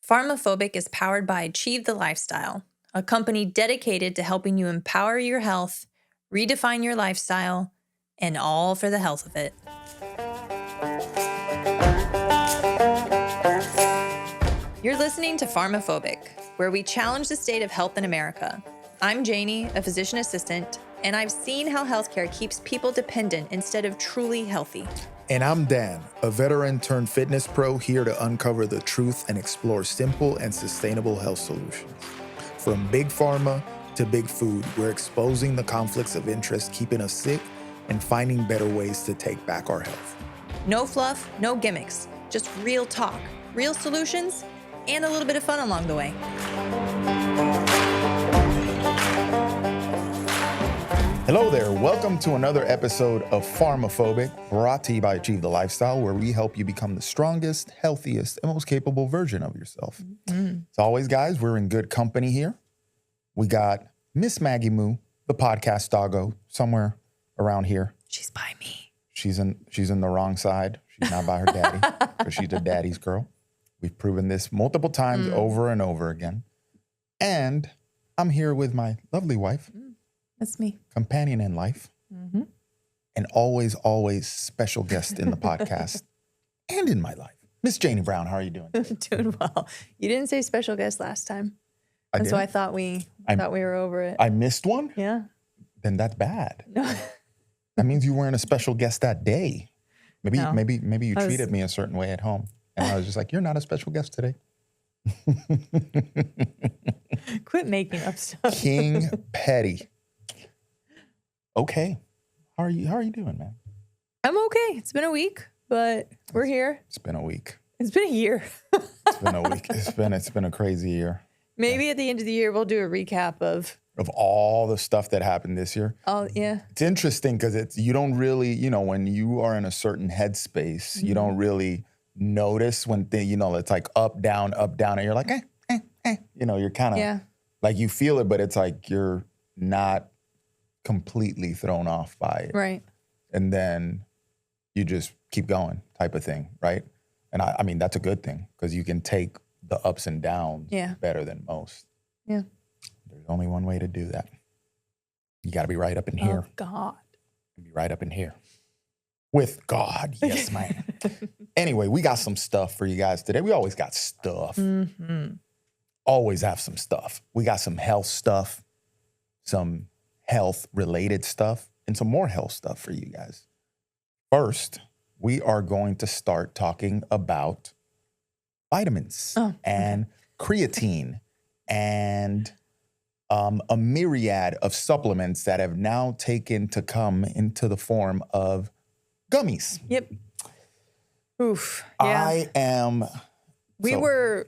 PharmaPhobic is powered by Achieve the Lifestyle, a company dedicated to helping you empower your health, redefine your lifestyle, and all for the health of it. You're listening to PharmaPhobic, where we challenge the state of health in America. I'm Janie, a physician assistant, and I've seen how healthcare keeps people dependent instead of truly healthy. And I'm Dan, a veteran turned fitness pro here to uncover the truth and explore simple and sustainable health solutions. From big pharma to big food, we're exposing the conflicts of interest keeping us sick and finding better ways to take back our health. No fluff, no gimmicks, just real talk, real solutions, and a little bit of fun along the way. Hello there. Welcome to another episode of PharmaPhobic, brought to you by Achieve the Lifestyle, where we help you become the strongest, healthiest, and most capable version of yourself. As always, guys, we're in good company here. We got Miss Maggie Moo, the podcast doggo, somewhere around here. She's by me. She's in the wrong side. She's not by her daddy, because she's a daddy's girl. We've proven this multiple times over and over again. And I'm here with my lovely wife. That's me. Companion in life. And always special guest in the podcast and in my life. Miss Janie Brown, how are you doing? Doing well. You didn't say special guest last time. So I thought we were over it. I missed one? Yeah. Then that's bad. No. That means you weren't a special guest that day. Maybe you I treated me a certain way at home. And I was just like, you're not a special guest today. Quit making up stuff. King Petty. Okay. How are you doing, man? I'm okay. It's been a week, but we're here. It's been a week. It's been a year. It's been a week. It's been a crazy year. Maybe at the end of the year, we'll do a recap of all the stuff that happened this year. Oh, yeah. It's interesting because you don't really, when you are in a certain headspace, you don't really notice when it's like up, down, and you're like, you're kind of like you feel it, but it's like you're not completely thrown off by it. Right. And then you just keep going type of thing, right? And I mean, that's a good thing because you can take the ups and downs better than most. Yeah. There's only one way to do that. You got to be right up in here. Oh, God. Be right up in here. With God. Yes, man. Anyway, we got some stuff for you guys today. We always got stuff. Always have some stuff. We got some health stuff, some health-related stuff, and some more health stuff for you guys. First, we are going to start talking about vitamins and creatine and a myriad of supplements that have now taken to come into the form of gummies. Yep. Oof. Yeah. We were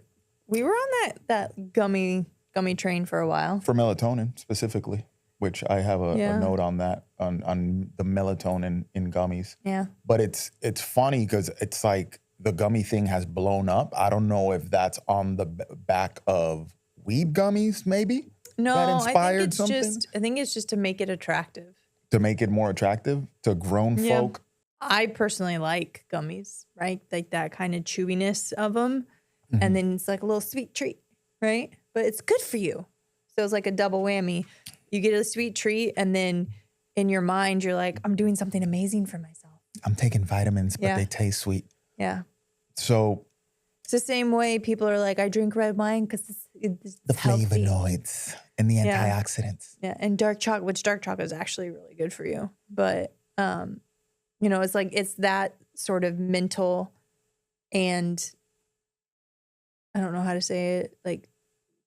on that gummy train for a while. For melatonin specifically, which I have a note on that, on the melatonin in gummies. Yeah. But it's funny because it's like the gummy thing has blown up. I don't know if that's on the back of weed gummies, maybe? No, that inspired I think it's something? I think it's just to make it attractive. To make it more attractive to grown folk? I personally like gummies, right? Like that kind of chewiness of them. And then it's like a little sweet treat, right? But it's good for you. So it's like a double whammy. You get a sweet treat, and then in your mind, you're like, I'm doing something amazing for myself. I'm taking vitamins, but they taste sweet. Yeah. So it's the same way people are like, I drink red wine because it's the healthy. flavonoids and the antioxidants. Yeah, and dark chocolate is actually really good for you. But, it's like it's that sort of mental and I don't know how to say it, like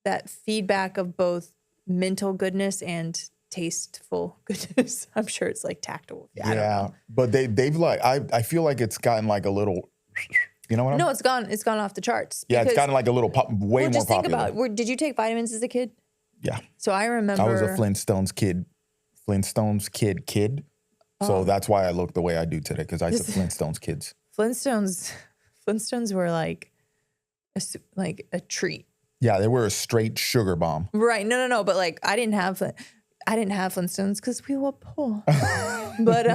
that feedback of both mental goodness and tasteful goodness. I'm sure it's like tactile. Yeah, but they've like I feel like it's gotten like a little, you know what? No, it's gone off the charts. Yeah, it's gotten like a little way more just popular. Think about it. Did you take vitamins as a kid? Yeah. So I remember I was a Flintstones kid. So that's why I look the way I do today, because I took Flintstones kids. Flintstones were like a treat. Yeah, they were a straight sugar bomb. Right. No. But like I didn't have Flintstones because we were poor. But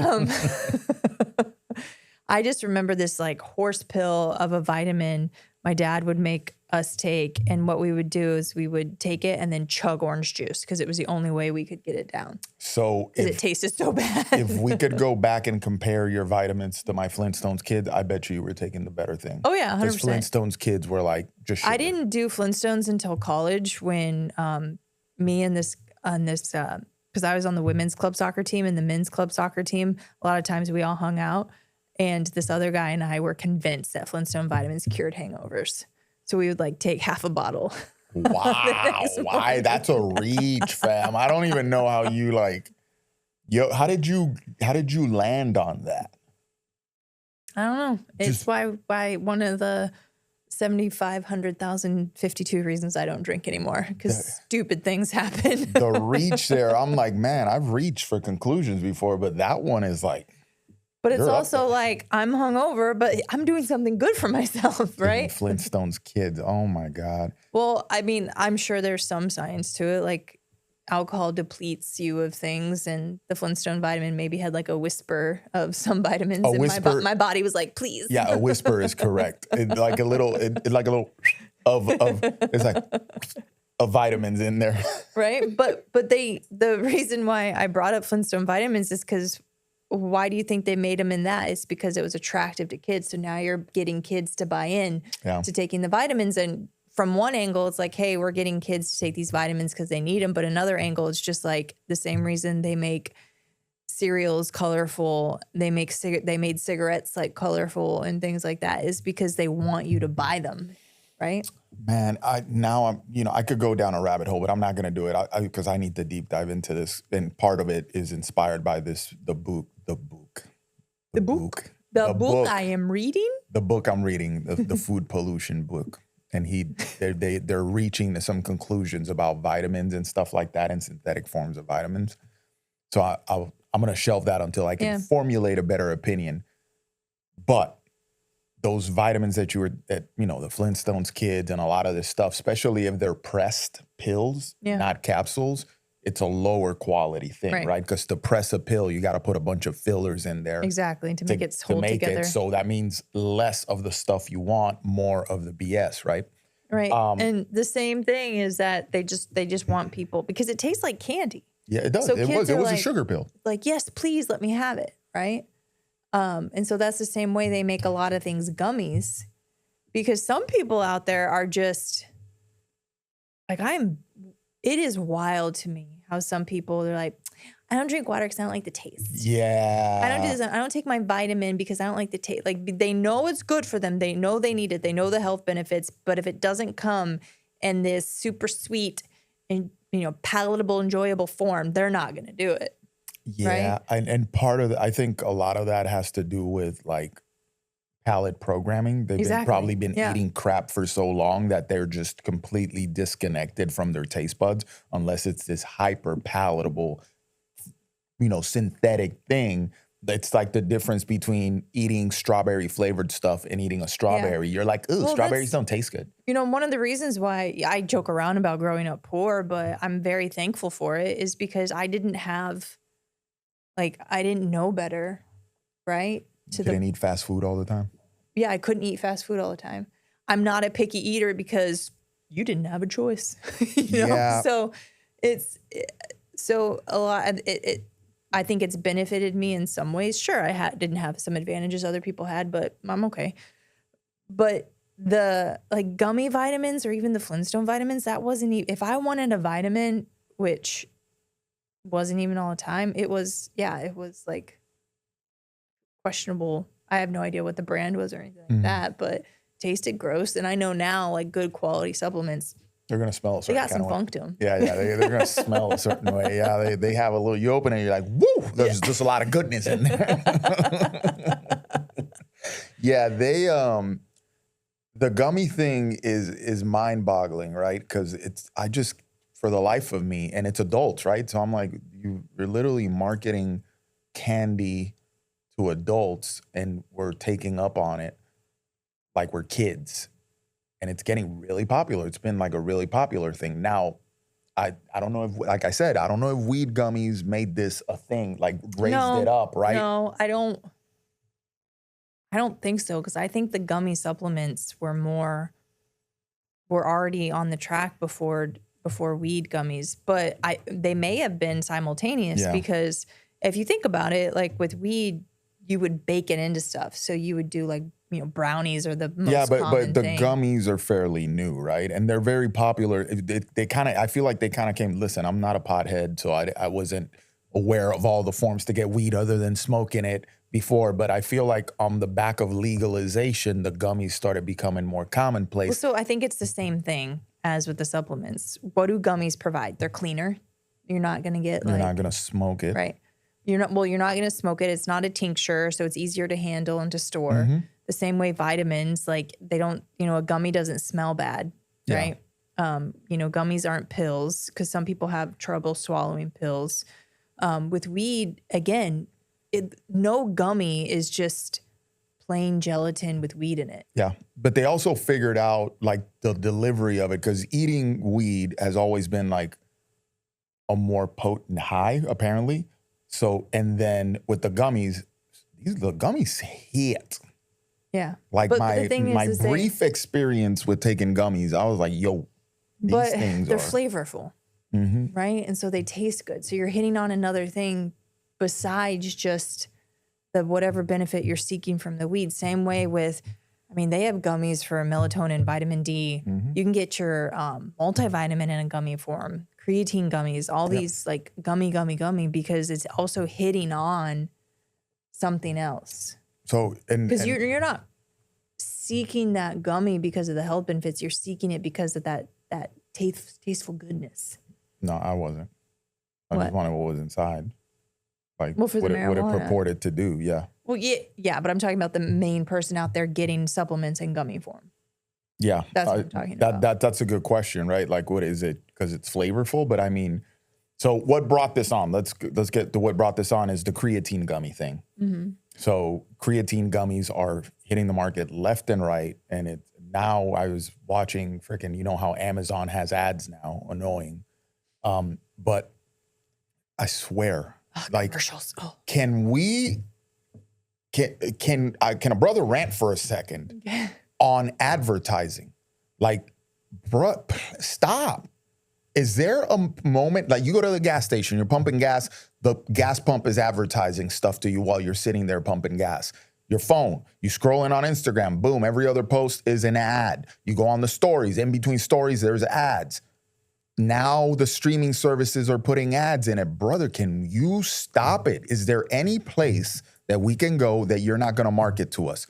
I just remember this like horse pill of a vitamin my dad would make us take. And what we would do is we would take it and then chug orange juice because it was the only way we could get it down. So because it tasted so bad. If we could go back and compare your vitamins to my Flintstones kids, I bet you were taking the better thing. Oh yeah, 100%. Because Flintstones kids were like just sugar. I didn't do Flintstones until college when me and this because I was on the women's club soccer team and the men's club soccer team. A lot of times we all hung out, and this other guy and I were convinced that Flintstone vitamins cured hangovers. So we would like take half a bottle. Wow. Why? That's a reach, fam. I don't even know how you like, how did you land on that? I don't know. It's why one of the 7,500,052 reasons I don't drink anymore, because stupid things happen. The reach there, I'm like, man, I've reached for conclusions before, but that one is like. But it's also like, I'm hungover, but I'm doing something good for myself, right? Flintstones kids. Oh my God. Well, I mean, I'm sure there's some science to it. Like alcohol depletes you of things, and the Flintstone vitamin maybe had like a whisper of some vitamins. And my body was like, please. Yeah, a whisper is correct. Like a little of it's like of vitamins in there. Right. But the reason why I brought up Flintstone vitamins is because why do you think they made them in that? It's because it was attractive to kids. So now you're getting kids to buy in to taking the vitamins. And from one angle, it's like, hey, we're getting kids to take these vitamins because they need them. But another angle, it's just like the same reason they make cereals colorful. They made cigarettes like colorful and things like that is because they want you to buy them, right? Man, I could go down a rabbit hole, but I'm not going to do it because I need to deep dive into this. And part of it is inspired by the book I am reading? The book I'm reading, the food pollution book. And they're reaching to some conclusions about vitamins and stuff like that and synthetic forms of vitamins. So I'm going to shelve that until I can formulate a better opinion. But those vitamins the Flintstones kids and a lot of this stuff, especially if they're pressed pills, not capsules, it's a lower quality thing, right? Because to press a pill, you got to put a bunch of fillers in there. Exactly, to make it hold together. So that means less of the stuff you want, more of the BS, right? Right. And the same thing is that they just want people, because it tastes like candy. Yeah, it does. So it was a sugar pill. Like, yes, please let me have it, right? And so that's the same way they make a lot of things gummies, because some people out there are just like, it is wild to me how some people, they're like, I don't drink water because I don't like the taste. Yeah. I don't do this. I don't take my vitamin because I don't like the taste. Like, they know it's good for them. They know they need it. They know the health benefits. But if it doesn't come in this super sweet and, palatable, enjoyable form, they're not going to do it. Yeah. Right? And part of I think a lot of that has to do with like palate programming. They've probably been eating crap for so long that they're just completely disconnected from their taste buds, unless it's this hyper palatable, synthetic thing. It's like the difference between eating strawberry flavored stuff and eating a strawberry. You're like, ooh, strawberries don't taste good. One of the reasons why I joke around about growing up poor, but I'm very thankful for it, is because I didn't know better, right? You couldn't eat fast food all the time? Yeah, I couldn't eat fast food all the time. I'm not a picky eater because you didn't have a choice. So a lot. I think it's benefited me in some ways. Sure, I didn't have some advantages other people had, but I'm okay. But the gummy vitamins or even the Flintstone vitamins, that wasn't even, if I wanted a vitamin, which wasn't even all the time, it was like questionable. I have no idea what the brand was or anything like that, but tasted gross. And I know now, like, good quality supplements, they're going to smell a certain they got some way. funk to them. Yeah, they're going to smell a certain way. Yeah, they have a little, you open it, you're like, woo, there's just a lot of goodness in there. Yeah, the gummy thing is mind-boggling, right? Because for the life of me, and it's adults, right? So I'm like, you're literally marketing candy to adults, and we're taking up on it like we're kids. And it's getting really popular. It's been like a really popular thing. Now, I don't know if, like I said, I don't know if weed gummies made this a thing, like raised it up, right? No, I don't think so, because I think the gummy supplements were more were already on the track before weed gummies, but they may have been simultaneous because if you think about it, like with weed, you would bake it into stuff. So you would do like, brownies are the most common the thing. gummies are fairly new, right? And they're very popular. I feel like they kind of came, listen, I'm not a pothead, so I wasn't aware of all the forms to get weed other than smoking it before. But I feel like on the back of legalization, the gummies started becoming more commonplace. Well, so I think it's the same thing as with the supplements. What do gummies provide? They're cleaner. You're not going to get You're not going to smoke it. Right. You're not going to smoke it. It's not a tincture, so it's easier to handle and to store. The same way vitamins, like they don't, a gummy doesn't smell bad, right? Gummies aren't pills because some people have trouble swallowing pills. With weed, again, no gummy is just plain gelatin with weed in it. Yeah. But they also figured out like the delivery of it because eating weed has always been like a more potent high, apparently. So, and then with the gummies hit. Yeah. Like my brief experience with taking gummies, I was like, yo, these things they're flavorful, right? And so they taste good. So you're hitting on another thing besides just the whatever benefit you're seeking from the weed. Same way with, they have gummies for melatonin, vitamin D. You can get your multivitamin in a gummy form, creatine gummies, all these like gummy, because it's also hitting on something else. So, because you're not seeking that gummy because of the health benefits. You're seeking it because of that tasteful goodness. No, I wasn't. I just wanted what was inside. Like what it purported to do. Yeah. Well, yeah, but I'm talking about the main person out there getting supplements in gummy form. Yeah. That's what I'm talking about. That's a good question, right? Like, what is it? Because it's flavorful, but so what brought this on? Let's get to what brought this on is the creatine gummy thing. So creatine gummies are hitting the market left and right. And now I was watching how Amazon has ads now, annoying. But I swear, like, commercials. Can a brother rant for a second on advertising? Like, bruh, stop. Is there a moment, like you go to the gas station, you're pumping gas, the gas pump is advertising stuff to you while you're sitting there pumping gas. Your phone, you scrolling on Instagram, boom, every other post is an ad. You go on the stories, in between stories, there's ads. Now the streaming services are putting ads in it. Brother, can you stop it? Is there any place that we can go that you're not going to market to us?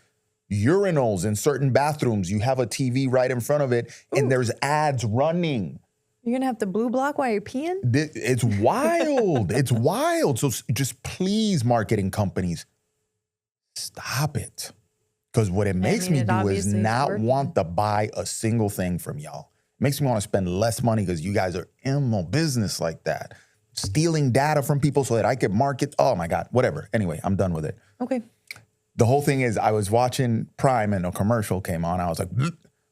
Urinals in certain bathrooms, you have a TV right in front of it, and there's ads running. You're going to have to blue block while you're peeing? It's wild. It's wild. So just please, marketing companies, stop it. Because what it makes me do is not want to buy a single thing from y'all. It makes me want to spend less money because you guys are in my business like that. Stealing data from people so that I could market. Oh, my God. Whatever. Anyway, I'm done with it. Okay. The whole thing is I was watching Prime and a commercial came on. I was like,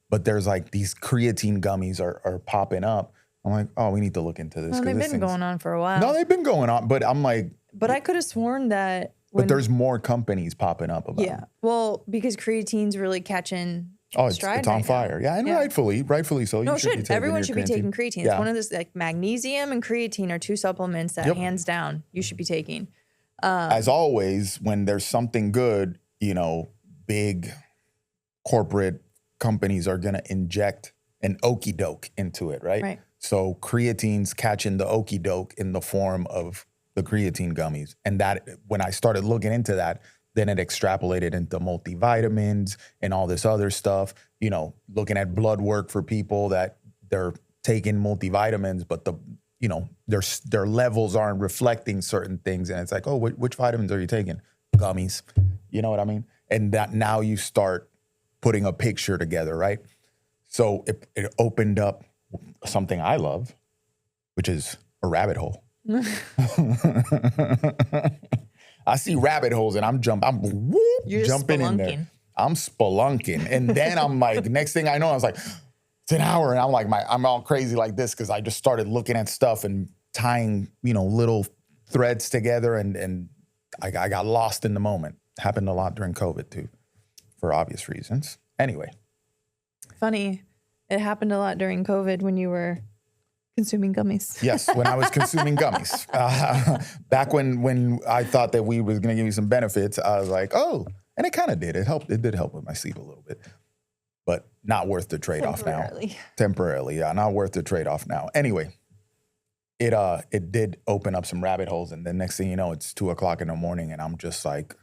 but there's like these creatine gummies are popping up. I'm like, oh, we need to look into this. Well, they've been going on for a while. No, they've been going on, but I'm like. But I could have sworn that. But there's more companies popping up about it. Yeah. Well, because creatine's really catching stride it's on fire. Yeah, and rightfully so. No, everyone should be taking creatine. It's one of those, like magnesium and creatine are two supplements that hands down you should be taking. As always, when there's something good, big corporate companies are going to inject an okie doke into it, right? Right. So creatine's catching the okie doke in the form of the creatine gummies. And that, when I started looking into that, then it extrapolated into multivitamins and all this other stuff, looking at blood work for people that they're taking multivitamins, but their levels aren't reflecting certain things. And it's like, oh, which vitamins are you taking? Gummies. You know what I mean? And that now you start putting a picture together, right? So it opened up something I love, which is a rabbit hole. I see rabbit holes and I'm jumping in there. I'm spelunking. And then I'm like, next thing I know, I was like, it's an hour. And I'm like, I'm all crazy like this because I just started looking at stuff and tying, little threads together. And I got lost in the moment. Happened a lot during COVID too, for obvious reasons. Anyway. Funny. It happened a lot during COVID when you were consuming gummies. Yes, when I was consuming gummies. Back when I thought that we was going to give me some benefits, I was like, oh, and it kind of did. It helped. It did help with my sleep a little bit, but not worth the trade-off now. Temporarily, yeah, not worth the trade-off now. Anyway, it did open up some rabbit holes, and the next thing you know, it's 2:00 in the morning, and I'm just like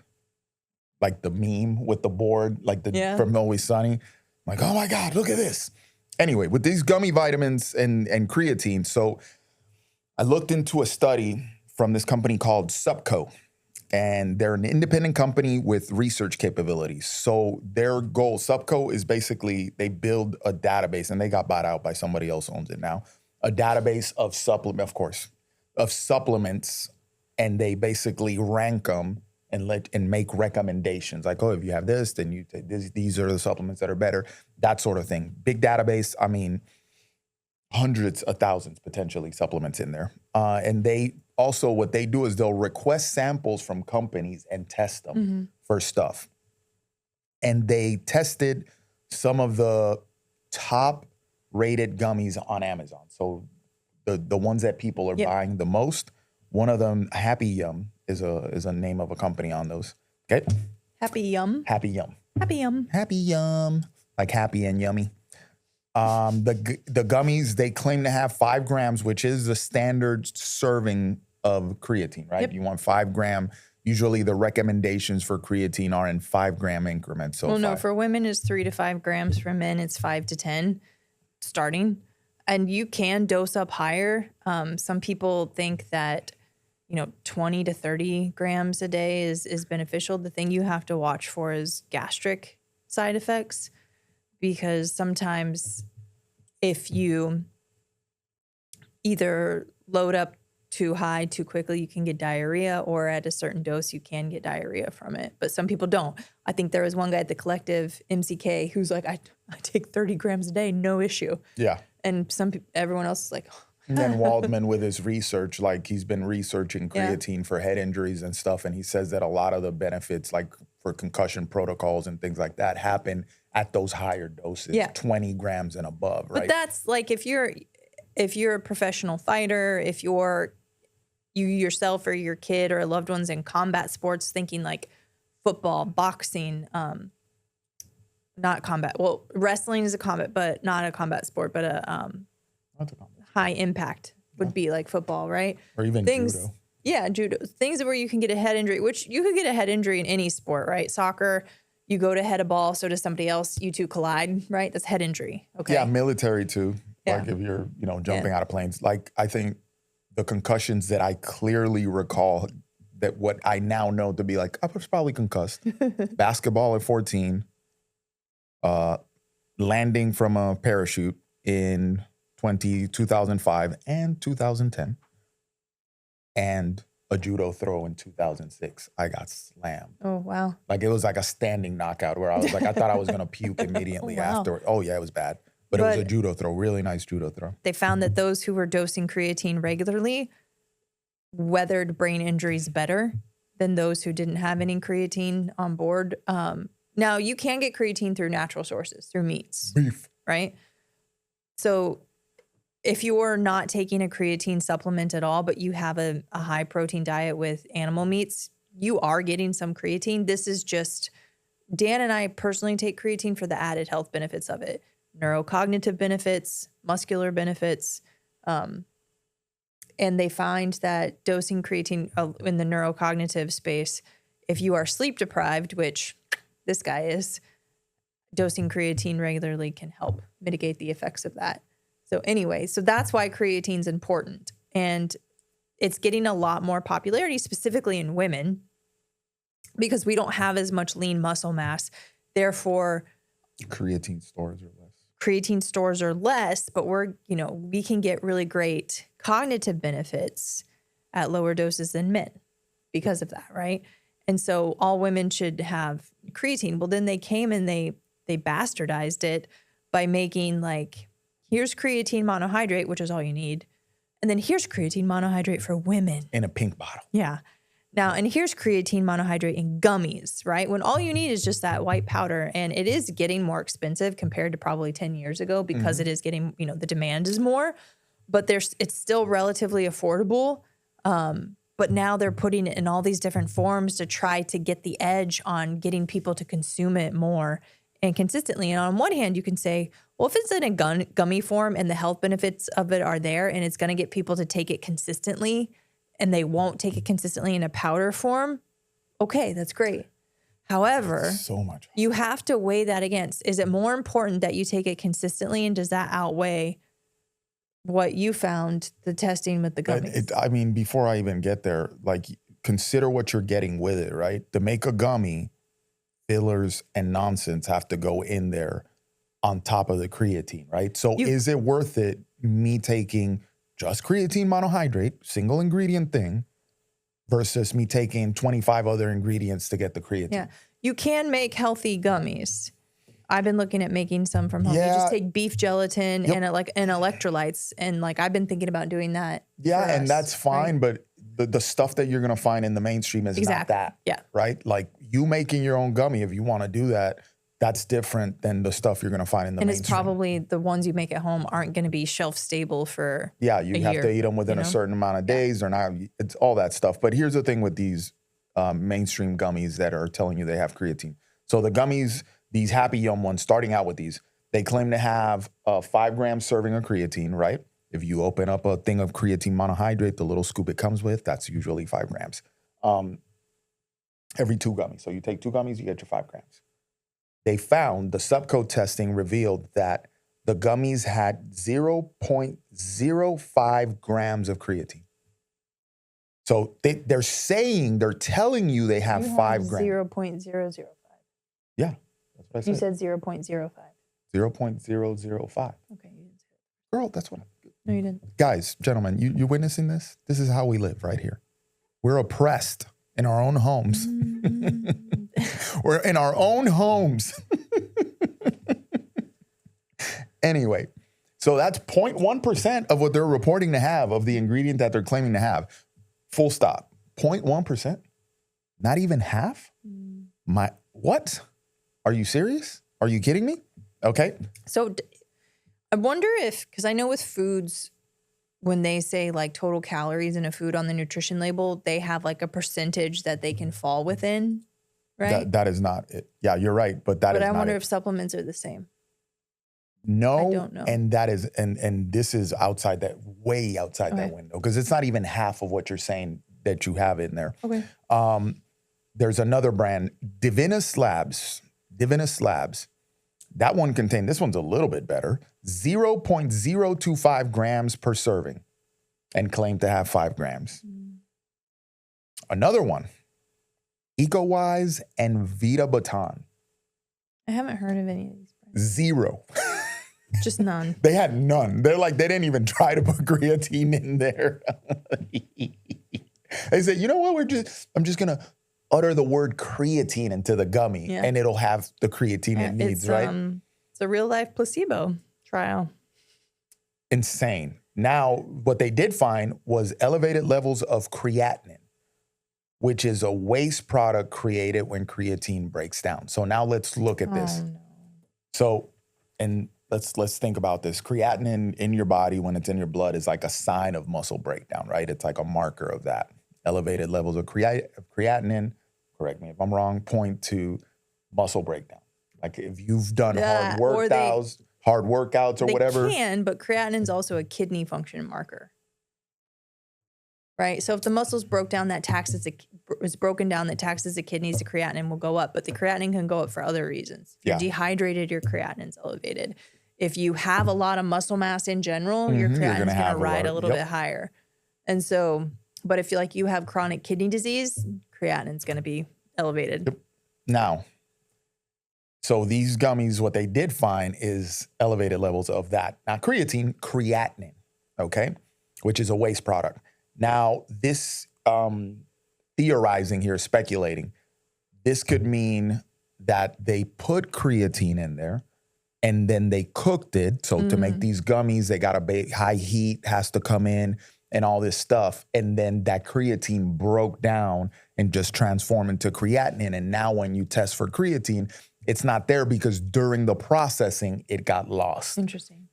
the meme with the board, like from Always Sunny. I'm like, oh my God, look at this. Anyway, with these gummy vitamins and creatine, so I looked into a study from this company called Supco, and they're an independent company with research capabilities. So their goal, Supco, is basically they build a database, and they got bought out by somebody else owns it now, a database of supplements, and they basically rank them and make recommendations. Like, oh, if you have this, then you take this, these are the supplements that are better, that sort of thing. Big database, I mean, hundreds of thousands potentially supplements in there. And they also, what they do is they'll request samples from companies and test them for stuff. And they tested some of the top rated gummies on Amazon. So the ones that people are buying the most, one of them, Happy Yum, is a name of a company on those. Okay? Happy Yum. Happy Yum. Happy Yum. Happy Yum. Like happy and yummy. The gummies, they claim to have 5 grams, which is the standard serving of creatine, right? Yep. You want 5 gram. Usually the recommendations for creatine are in 5 gram increments. So no, for women it's 3 to 5 grams. For men it's 5 to 10 starting. And you can dose up higher. Some people think that 20 to 30 grams a day is beneficial. The thing you have to watch for is gastric side effects, because sometimes if you either load up too high too quickly, you can get diarrhea, or at a certain dose, you can get diarrhea from it. But some people don't. I think there was one guy at the collective, MCK, who's like, I take 30 grams a day, no issue. Yeah. And everyone else is like, and then Waldman with his research, like he's been researching creatine for head injuries and stuff. And he says that a lot of the benefits, like for concussion protocols and things like that, happen at those higher doses, 20 grams and above, right? But that's like if you're a professional fighter, if you yourself or your kid or loved ones in combat sports, thinking like football, boxing, not combat. Well, wrestling is a combat, but not a combat sport, but a high impact would be like football, right? Or even judo. Yeah, judo. Things where you can get a head injury, which you could get a head injury in any sport, right? Soccer, you go to head a ball, so does somebody else. You two collide, right? That's head injury. Okay. Yeah, military too. Yeah. Like if you're, jumping out of planes. Like I think the concussions that I clearly recall, that what I now know to be like, I was probably concussed. Basketball at 14, landing from a parachute in 2005 and 2010, and a judo throw in 2006. I got slammed. Oh, wow. Like it was like a standing knockout where I was like, I thought I was going to puke immediately after. Oh, yeah, it was bad. But it was a judo throw, really nice judo throw. They found that those who were dosing creatine regularly weathered brain injuries better than those who didn't have any creatine on board. Now, you can get creatine through natural sources, through meats. Beef. Right? So if you're not taking a creatine supplement at all, but you have a high protein diet with animal meats, you are getting some creatine. This is just, Dan and I personally take creatine for the added health benefits of it. Neurocognitive benefits, muscular benefits. And they find that dosing creatine in the neurocognitive space, if you are sleep deprived, which this guy is, dosing creatine regularly can help mitigate the effects of that. So anyway, so that's why creatine is important. And it's getting a lot more popularity, specifically in women, because we don't have as much lean muscle mass. Therefore, creatine stores are less. Creatine stores are less, but we can get really great cognitive benefits at lower doses than men because of that, right? And so all women should have creatine. Well, then they came and they bastardized it by making like, here's creatine monohydrate, which is all you need. And then here's creatine monohydrate for women. In a pink bottle. Yeah. Now, and here's creatine monohydrate in gummies, right? When all you need is just that white powder, and it is getting more expensive compared to probably 10 years ago because it is getting, the demand is more, but it's still relatively affordable. But now they're putting it in all these different forms to try to get the edge on getting people to consume it more and consistently. And on one hand, you can say, well, if it's in a gummy form and the health benefits of it are there and it's going to get people to take it consistently, and they won't take it consistently in a powder form, okay, that's great. However, so much. You have to weigh that against. Is it more important that you take it consistently, and does that outweigh what you found, the testing with the gummies? Before I even get there, consider what you're getting with it, right? To make a gummy, fillers and nonsense have to go in there on top of the creatine, right? So is it worth it, me taking just creatine monohydrate, single ingredient thing, versus me taking 25 other ingredients to get the creatine? Yeah. You can make healthy gummies. I've been looking at making some from home. Yeah. You just take beef gelatin and electrolytes. And I've been thinking about doing that. Yeah, and that's fine. Right? But the stuff that you're going to find in the mainstream is not that. Yeah. Right? Like you making your own gummy, if you want to do that, that's different than the stuff you're going to find in the mainstream. And it's probably the ones you make at home aren't going to be shelf stable for you have to eat them within a certain amount of days or not. It's all that stuff. But here's the thing with these mainstream gummies that are telling you they have creatine. So the gummies, these Happy Yum ones, starting out with these, they claim to have a 5-gram serving of creatine, right? If you open up a thing of creatine monohydrate, the little scoop it comes with, that's usually 5 grams. Every 2 gummies. So you take 2 gummies, you get your 5 grams. They found, the subcode testing revealed that the gummies had 0.05 grams of creatine. So they're telling you they have 5 grams. 0.005. Yeah, that's what I said. You said 0.05. 0.005. Okay, you didn't say it. Girl, that's what No, you didn't. Guys, gentlemen, you witnessing this? This is how we live right here. We're oppressed in our own homes. We're in our own homes. Anyway, so that's 0.1% of what they're reporting to have of the ingredient that they're claiming to have. Full stop. 0.1%? Not even half? What? Are you serious? Are you kidding me? Okay. So I wonder if, because I know with foods, when they say like total calories in a food on the nutrition label, they have like a percentage that they can fall within, right? That is not it. Yeah, you're right, but that is not it. But I wonder if supplements are the same. No, I don't know. And that is, and this is outside that, way outside that window, because it's not even half of what you're saying that you have in there. Okay. There's another brand, Divinus Labs. That one contained, this one's a little bit better, 0.025 grams per serving and claimed to have 5 grams. Another one, EcoWise and Vita Baton. I haven't heard of any of these brands. 0. Just none. They had none. They're like, they didn't even try to put creatine in there. They said, you know what, I'm just going to utter the word creatine into the gummy and it'll have the creatine it needs, right? It's a real life placebo trial. Insane. Now, what they did find was elevated levels of creatinine, which is a waste product created when creatine breaks down. So now let's look at this. No. So, and let's think about this. Creatinine in your body, when it's in your blood, is like a sign of muscle breakdown, right? It's like a marker of that. Elevated levels of creatinine, correct me if I'm wrong, point to muscle breakdown. Like if you've done hard workouts or whatever. They can, but creatinine's also a kidney function marker. Right? So if the muscles broke down, is broken down that taxes the kidneys, the creatinine will go up. But the creatinine can go up for other reasons. If you're dehydrated, your creatinine's elevated. If you have a lot of muscle mass in general, your creatinine's going to ride a little bit higher. And so, but if you have chronic kidney disease, creatinine's going to be elevated. Yep. Now, so these gummies, what they did find is elevated levels of that. Not creatinine, okay, which is a waste product. Now, this theorizing here, speculating, this could mean that they put creatine in there and then they cooked it. So to make these gummies, they got high heat has to come in and all this stuff. And then that creatine broke down and just transformed into creatinine. And now when you test for creatine, it's not there because during the processing, it got lost. Interesting.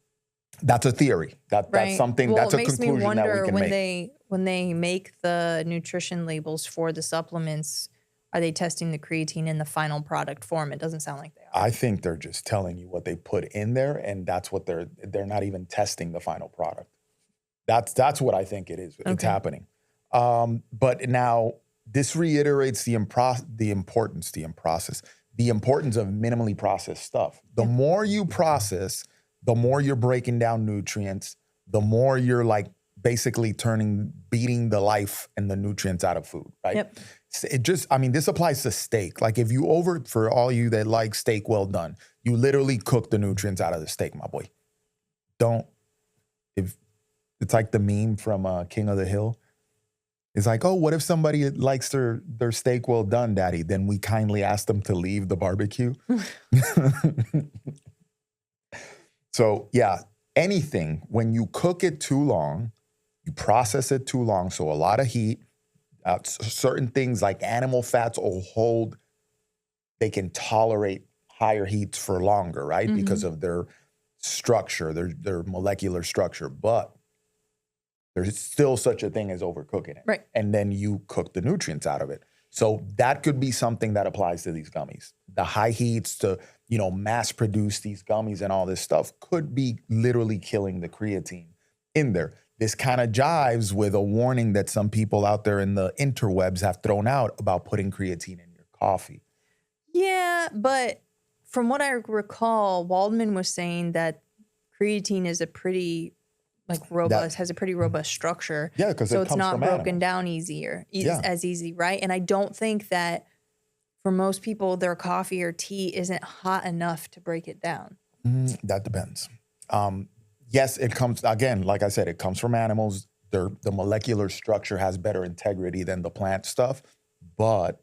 That's a theory. That's something, that's a conclusion that we can make. When they make the nutrition labels for the supplements, are they testing the creatine in the final product form? It doesn't sound like they are. I think they're just telling you what they put in there, and that's what they're not even testing the final product. That's what I think it is. Okay. It's happening. But now this reiterates the importance of minimally processed stuff. The more you process, the more you're breaking down nutrients, the more you're like basically beating the life and the nutrients out of food, right? Yep. This applies to steak. Like for all you that like steak well done, you literally cook the nutrients out of the steak, my boy. It's like the meme from King of the Hill. It's like, oh, what if somebody likes their steak well done, daddy? Then we kindly ask them to leave the barbecue. So yeah, anything, when you cook it too long, you process it too long, so a lot of heat, certain things like animal fats they can tolerate higher heats for longer, right? Mm-hmm. Because of their structure, their molecular structure. But there's still such a thing as overcooking it. Right. And then you cook the nutrients out of it. So that could be something that applies to these gummies. The high heats to, mass produce these gummies and all this stuff could be literally killing the creatine in there. This kind of jives with a warning that some people out there in the interwebs have thrown out about putting creatine in your coffee. Yeah, but from what I recall, Waldman was saying that creatine is a pretty has a pretty robust structure. Yeah, because so it's not broken down as easy, right? And I don't think that for most people, their coffee or tea isn't hot enough to break it down. That depends. Yes, it comes, again, like I said, it comes from animals. The molecular structure has better integrity than the plant stuff. But,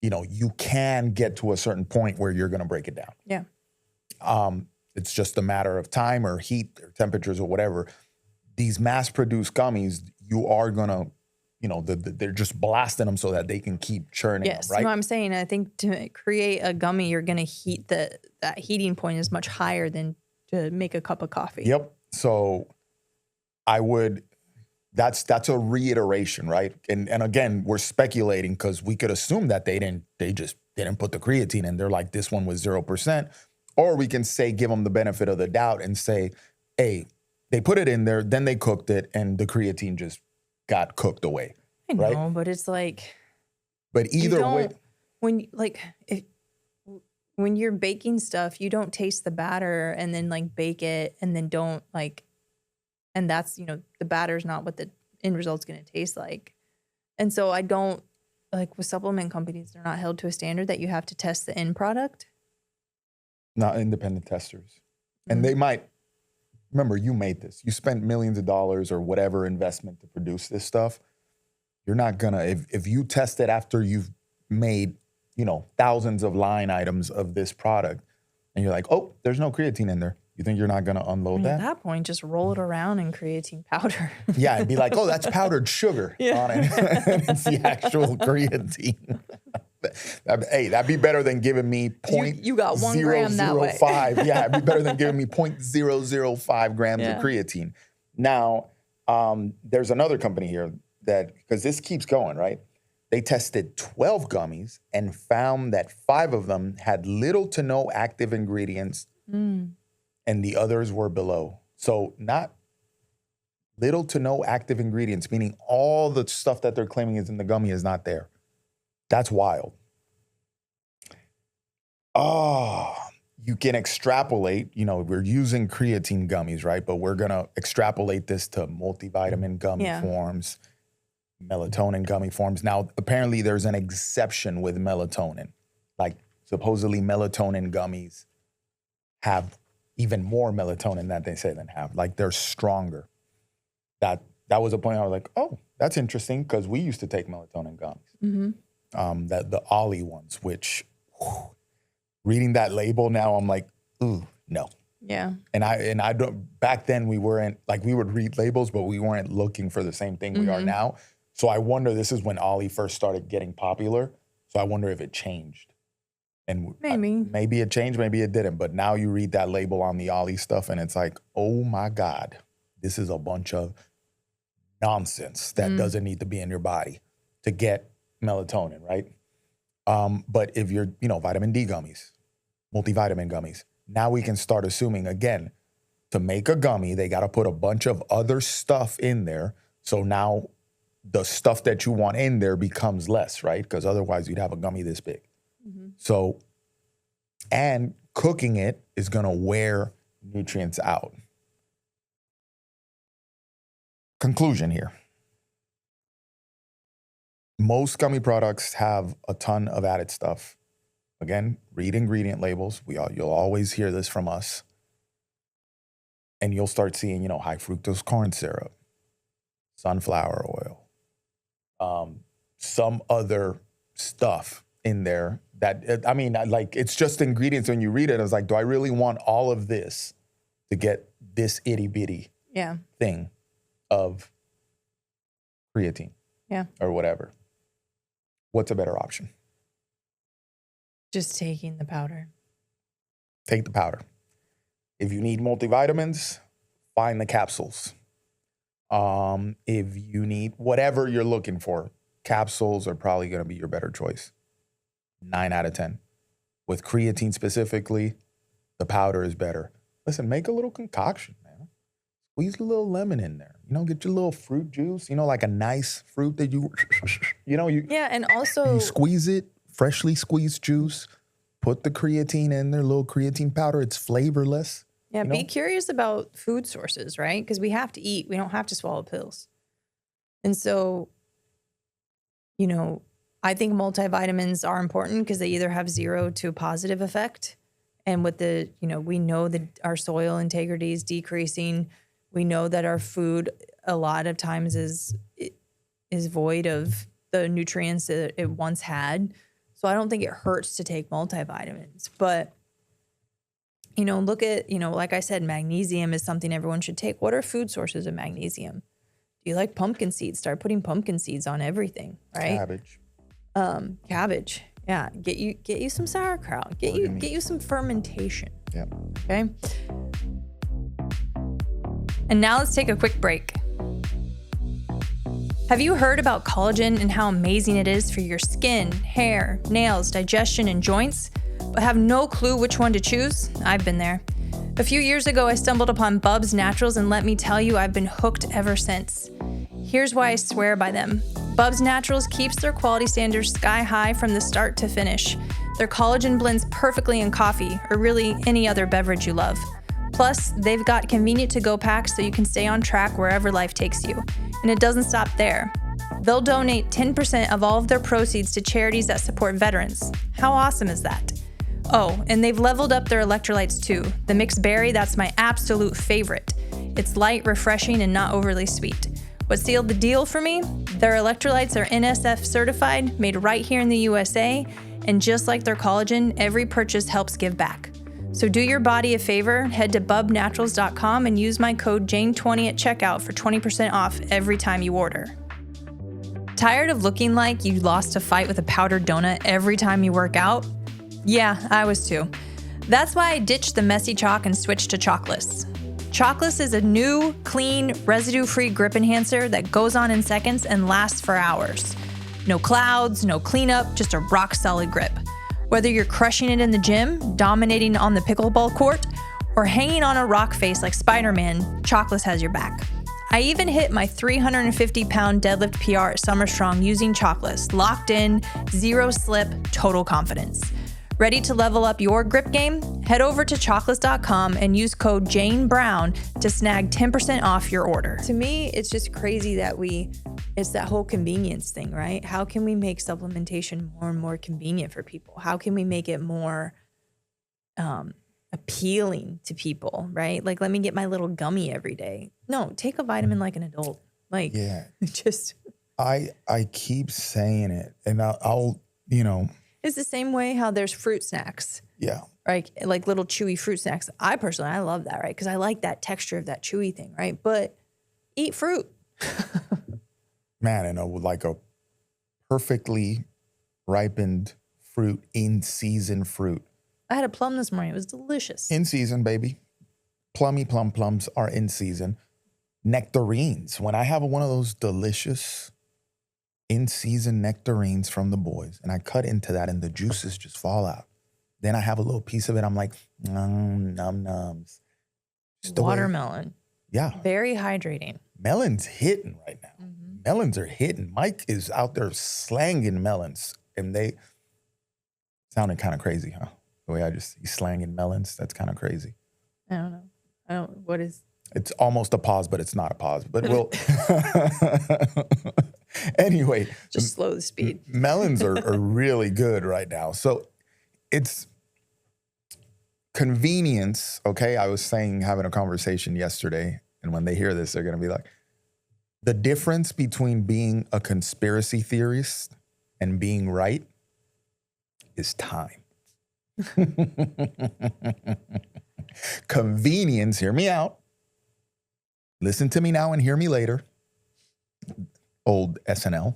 you can get to a certain point where you're going to break it down. Yeah. It's just a matter of time or heat or temperatures or whatever. These mass-produced gummies, you are going to, they're just blasting them so that they can keep churning them, right? No, I'm saying I think to create a gummy, you're going to heat that heating point is much higher than to make a cup of coffee. Yep. So that's a reiteration, right? And again, we're speculating because we could assume that they just didn't put the creatine in. They're like, this one was 0%. Or we can give them the benefit of the doubt and say, hey, they put it in there, then they cooked it, and the creatine just got cooked away. I know, right? but it's like... But either way... When you're baking stuff, you don't taste the batter and then bake it and then don't and that's, the batter's not what the end result's going to taste like. And so I don't, with supplement companies, they're not held to a standard that you have to test the end product. Not independent testers. Mm-hmm. And they might, remember, you made this. You spent millions of dollars or whatever investment to produce this stuff. You're not going to, if you test it after you've made, thousands of line items of this product, and you're like, oh, there's no creatine in there. You think you're not going to unload that? At that point, just roll it around in creatine powder. Yeah, and be like, oh, that's powdered sugar on it. It's the actual creatine. Hey, that'd be better than giving me you got 1 gram that way. Yeah, it'd be better than giving me 0.005 grams of creatine. Now, there's another company here because this keeps going, right? They tested 12 gummies and found that 5 of them had little to no active ingredients and the others were below. So not little to no active ingredients, meaning all the stuff that they're claiming is in the gummy is not there. That's wild. Oh, you can extrapolate, we're using creatine gummies, right? But we're going to extrapolate this to multivitamin gummy forms, melatonin gummy forms. Now, apparently there's an exception with melatonin. Supposedly melatonin gummies have even more melatonin than they say they have. They're stronger. That was a point I was like, oh, that's interesting because we used to take melatonin gummies. Mm-hmm. The Ollie ones, which reading that label now, I'm like, ooh, no. Yeah. And I don't, back then we weren't, like, we would read labels, but we weren't looking for the same thing we are now. So I wonder, this is when Ollie first started getting popular. So I wonder if it changed. And maybe it changed, maybe it didn't. But now you read that label on the Ollie stuff and it's like, oh my God, this is a bunch of nonsense that doesn't need to be in your body to get melatonin, right? But if you're, vitamin D gummies, multivitamin gummies, now we can start assuming, again, to make a gummy, they got to put a bunch of other stuff in there. So now the stuff that you want in there becomes less, right? Because otherwise you'd have a gummy this big. So, and cooking it is going to wear nutrients out. Conclusion here. Most gummy products have a ton of added stuff. Again, read ingredient labels. You'll always hear this from us. And you'll start seeing, high fructose corn syrup, sunflower oil, some other stuff in there that, it's just ingredients. When you read it, I was like, do I really want all of this to get this itty bitty thing of creatine? Yeah. Or whatever. What's a better option? Just taking the powder. Take the powder. If you need multivitamins, find the capsules. If you need whatever you're looking for, capsules are probably going to be your better choice. 9 out of 10. With creatine specifically, the powder is better. Listen, make a little concoction, man. Squeeze a little lemon in there. Get your little fruit juice, like a nice fruit that Yeah, and also you squeeze it, freshly squeezed juice, put the creatine in there, little creatine powder. It's flavorless. Yeah, be curious about food sources, right? Because we have to eat. We don't have to swallow pills. And so, I think multivitamins are important because they either have 0 to a positive effect. And with the, we know that our soil integrity is decreasing. We know that our food a lot of times is void of the nutrients that it once had. So I don't think it hurts to take multivitamins. But, look at, like I said, magnesium is something everyone should take. What are food sources of magnesium? Do you like pumpkin seeds? Start putting pumpkin seeds on everything, right? Cabbage. Yeah. Get you some sauerkraut. Get you some fermentation. Yeah. Okay. And now let's take a quick break. Have you heard about collagen and how amazing it is for your skin, hair, nails, digestion, and joints, but have no clue which one to choose? I've been there. A few years ago, I stumbled upon Bubs Naturals, and let me tell you, I've been hooked ever since. Here's why I swear by them. Bubs Naturals keeps their quality standards sky high from the start to finish. Their collagen blends perfectly in coffee, or really any other beverage you love. Plus, they've got convenient to-go packs so you can stay on track wherever life takes you. And it doesn't stop there. They'll donate 10% of all of their proceeds to charities that support veterans. How awesome is that? Oh, and they've leveled up their electrolytes too. The mixed berry, that's my absolute favorite. It's light, refreshing, and not overly sweet. What sealed the deal for me? Their electrolytes are NSF certified, made right here in the USA, and just like their collagen, every purchase helps give back. So do your body a favor, head to bubnaturals.com and use my code JANE20 at checkout for 20% off every time you order. Tired of looking like you lost a fight with a powdered donut every time you work out? Yeah, I was too. That's why I ditched the messy chalk and switched to Chalkless. Chalkless is a new, clean, residue-free grip enhancer that goes on in seconds and lasts for hours. No clouds, no cleanup, just a rock-solid grip. Whether you're crushing it in the gym, dominating on the pickleball court, or hanging on a rock face like Spider-Man, Chalkless has your back. I even hit my 350-pound deadlift PR at Summer Strong using Chalkless. Locked in, zero slip, total confidence. Ready to level up your grip game? Head over to chalkless.com and use code JaneBrown to snag 10% off your order. To me, it's just crazy that it's that whole convenience thing, right? How can we make supplementation more and more convenient for people? How can we make it more appealing to people, right? Like, let me get my little gummy every day. No, take a vitamin like an adult. Like, yeah, just. I keep saying it, and I'll It's the same way how there's fruit snacks. Yeah. like little chewy fruit snacks. I love that, right? Because I like that texture of that chewy thing, right? But eat fruit. Man, and like a perfectly ripened fruit, in season fruit. I had a plum this morning. It was delicious. In season, baby. Plums are in season. Nectarines. When I have one of those delicious in season nectarines from the boys and I cut into that and the juices just fall out. Then I have a little piece of it. I'm like, nums. Watermelon. Yeah. Very hydrating. Melon's hitting right now. Mm-hmm. Melons are hitting. Mike is out there slanging melons. And they sounded kind of crazy, huh? The way he's slanging melons. That's kind of crazy. I don't know. What is? It's almost a pause, but it's not a pause. But we'll. Anyway. Just slow the speed. Melons are really good right now. So it's convenience. Okay. I was having a conversation yesterday. And when they hear this, they're going to be like, the difference between being a conspiracy theorist and being right is time. Convenience, hear me out. Listen to me now and hear me later. Old SNL.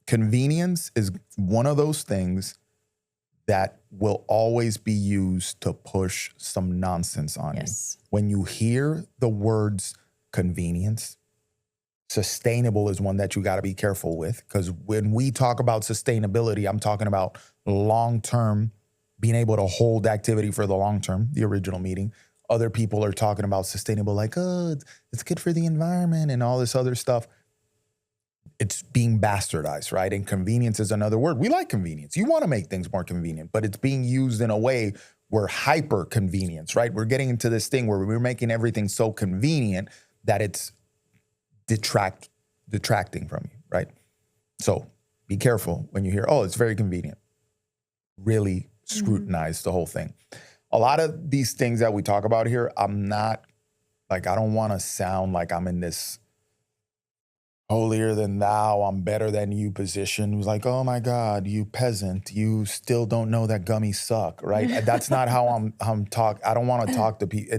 Convenience is one of those things that will always be used to push some nonsense on you. When you hear the words convenience, sustainable is one that you got to be careful with, because when we talk about sustainability, I'm talking about long-term, being able to hold activity for the long term, the original meaning. Other people are talking about sustainable like, oh, it's good for the environment and all this other stuff. It's being bastardized, right? And convenience is another word. We like convenience. You want to make things more convenient, but it's being used in a way where hyper convenience, right? We're getting into this thing where we're making everything so convenient that it's detracting from you, right? So be careful when you hear, oh, it's very convenient. Really scrutinize the whole thing. A lot of these things that we talk about here, I don't want to sound like I'm in this holier than thou, I'm better than you position. It was like, oh my God, you peasant, you still don't know that gummies suck, right? That's not how I'm talk. I don't want to talk to people.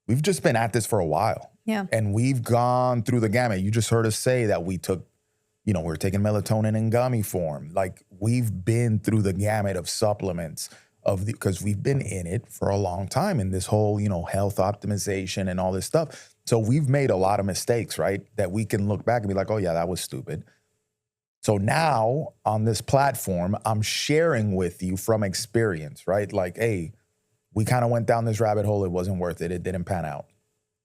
We've just been at this for a while. Yeah. And we've gone through the gamut. You just heard us say that we took, we're taking melatonin in gummy form. Like, we've been through the gamut of supplements because we've been in it for a long time in this whole, health optimization and all this stuff. So we've made a lot of mistakes, right? That we can look back and be like, oh yeah, that was stupid. So now on this platform, I'm sharing with you from experience, right? Like, hey, we kind of went down this rabbit hole. It wasn't worth it. It didn't pan out,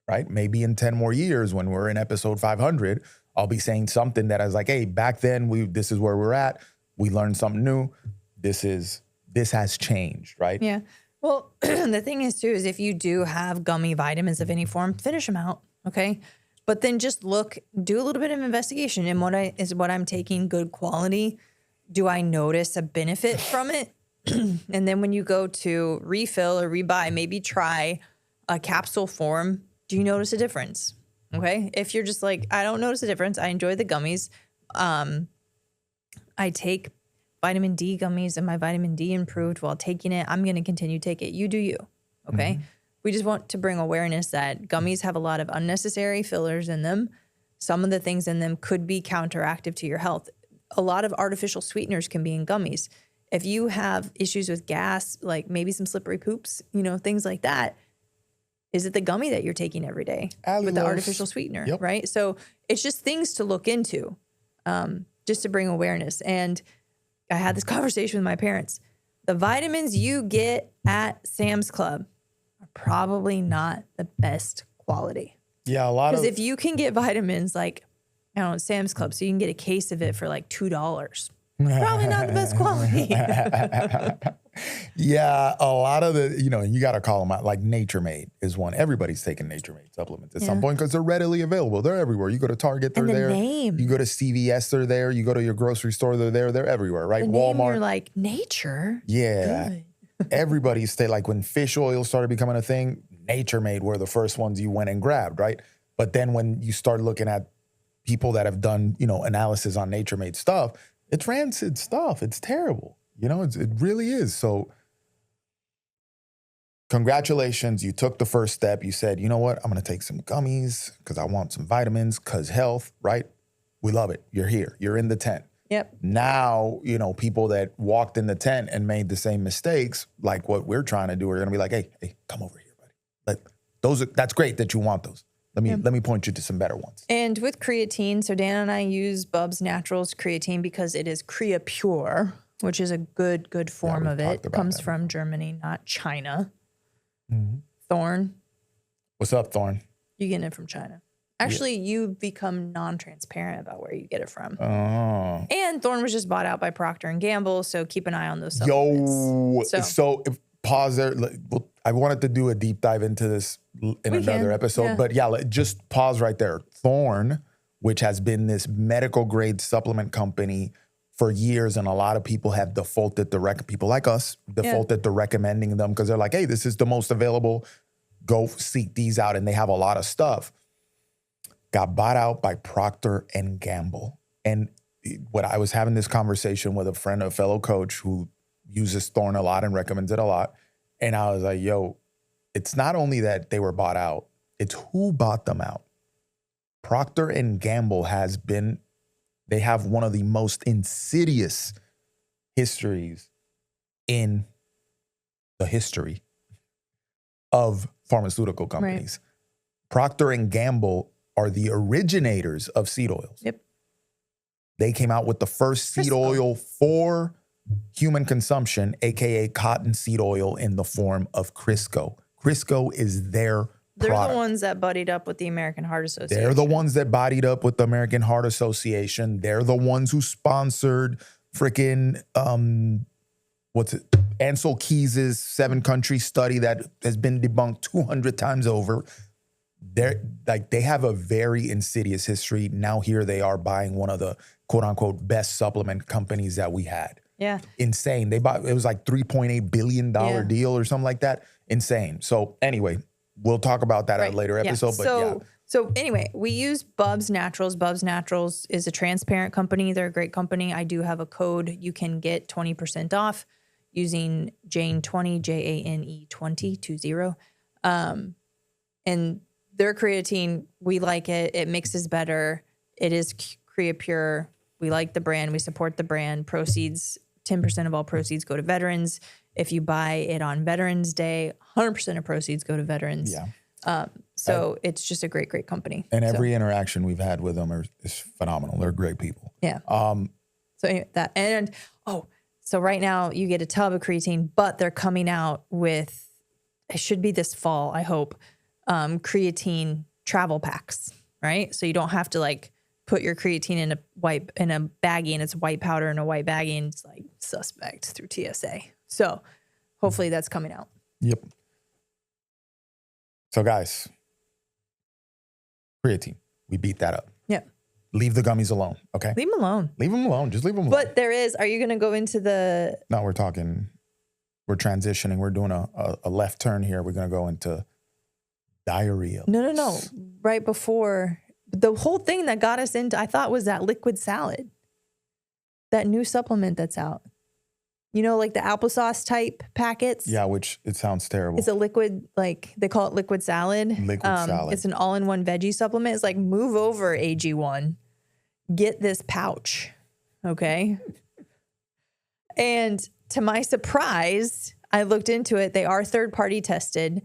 right? Maybe in 10 more years when we're in episode 500, I'll be saying something that I was like, hey, back then this is where we're at. We learned something new. This has changed, right? Yeah. Well, the thing is too, is if you do have gummy vitamins of any form, finish them out. Okay. But then just do a little bit of investigation. And what I'm taking good quality? Do I notice a benefit from it? And then when you go to refill or rebuy, maybe try a capsule form. Do you notice a difference? Okay. If you're just like, I don't notice a difference. I enjoy the gummies. I take vitamin D gummies and my vitamin D improved while taking it. I'm going to continue to take it. You do you. Okay. Mm-hmm. We just want to bring awareness that gummies have a lot of unnecessary fillers in them. Some of the things in them could be counteractive to your health. A lot of artificial sweeteners can be in gummies. If you have issues with gas, like maybe some slippery poops, things like that, is it the gummy that you're taking every day with the artificial sweetener, yep. Right? So it's just things to look into, just to bring awareness. And I had this conversation with my parents. The vitamins you get at Sam's Club are probably not the best quality. Yeah, because if you can get vitamins like, Sam's Club, so you can get a case of it for like $2. Probably not the best quality. Yeah, a lot of the, you got to call them out. Like Nature Made is one. Everybody's taking Nature Made supplements at some point because they're readily available. They're everywhere. You go to Target, they're there. Name. You go to CVS, they're there. You go to your grocery store, they're there. They're everywhere, right? The Walmart. Name, you're like, Nature? Yeah. Everybody like when fish oil started becoming a thing, Nature Made were the first ones you went and grabbed, right? But then when you start looking at people that have done, analysis on Nature Made stuff, it's rancid stuff. It's terrible. It really is. So congratulations. You took the first step. You said, you know what? I'm going to take some gummies because I want some vitamins because health, right? We love it. You're here. You're in the tent. Yep. Now, you know, people that walked in the tent and made the same mistakes, like what we're trying to do, are going to be like, hey, come over here, buddy. That's great that you want those. Let me point you to some better ones. And with creatine, so Dan and I use Bubs Naturals creatine because it is Creapure, which is a good form of it. It comes from Germany, not China. Mm-hmm. Thorn. What's up, Thorn? You getting it from China. Actually, you've become non-transparent about where you get it from. Oh. And Thorn was just bought out by Procter & Gamble, so keep an eye on those supplements. So pause there. I wanted to do a deep dive into this in another episode, but just pause right there. Thorn, which has been this medical grade supplement company for years, and a lot of people have defaulted to people like us defaulted to recommending them because they're like, hey, this is the most available. Go seek these out, and they have a lot of stuff. Got bought out by Procter & Gamble. And what I was having this conversation with a fellow coach who uses Thorn a lot and recommends it a lot. And I was like, yo, it's not only that they were bought out, it's who bought them out. Procter & Gamble they have one of the most insidious histories in the history of pharmaceutical companies. Right. Procter & Gamble are the originators of seed oils. Yep. They came out with the first seed oil for human consumption, AKA cotton seed oil in the form of Crisco. Crisco is their They're product. the ones that buddied up with the American Heart Association. They're the ones that bodied up with the American Heart Association. They're the ones who sponsored freaking, Ansel Keys' 7-country study that has been debunked 200 times over. They have a very insidious history. Now here they are buying one of the quote unquote best supplement companies that we had. Yeah. Insane. It was like $3.8 billion deal or something like that. Insane. So anyway, we'll talk about that at a later episode. So anyway, we use Bubs Naturals. Bubs Naturals is a transparent company. They're a great company. I do have a code. You can get 20% off using Jane20, JANE 20. And their creatine, we like it. It mixes better. It is Creapure. We like the brand. We support the brand. Proceeds, 10% of all proceeds go to veterans. If you buy it on Veterans Day, 100% of proceeds go to veterans. Yeah. So it's just a great company. And every interaction we've had with them is phenomenal. They're great people. Yeah. So anyway, so right now you get a tub of creatine, but they're coming out with, it should be this fall, I hope, creatine travel packs, right? So you don't have to like put your creatine in a baggie and it's white powder in a white baggie and it's like suspect through TSA. So hopefully that's coming out. Yep. So guys, creatine, we beat that up. Yeah. Leave the gummies alone, okay? Leave them alone. Leave them alone. Just leave them alone. But are you going to go into the... No, we're transitioning. We're doing a left turn here. We're going to go into diarrhea. No. Right before, the whole thing that got us into, I thought, was that liquid salad. That new supplement that's out. You know, like the applesauce type packets? Yeah, which it sounds terrible. It's a liquid, like they call it liquid salad. Liquid salad. It's an all-in-one veggie supplement. It's like, move over, AG1. Get this pouch, okay? And to my surprise, I looked into it. They are third-party tested.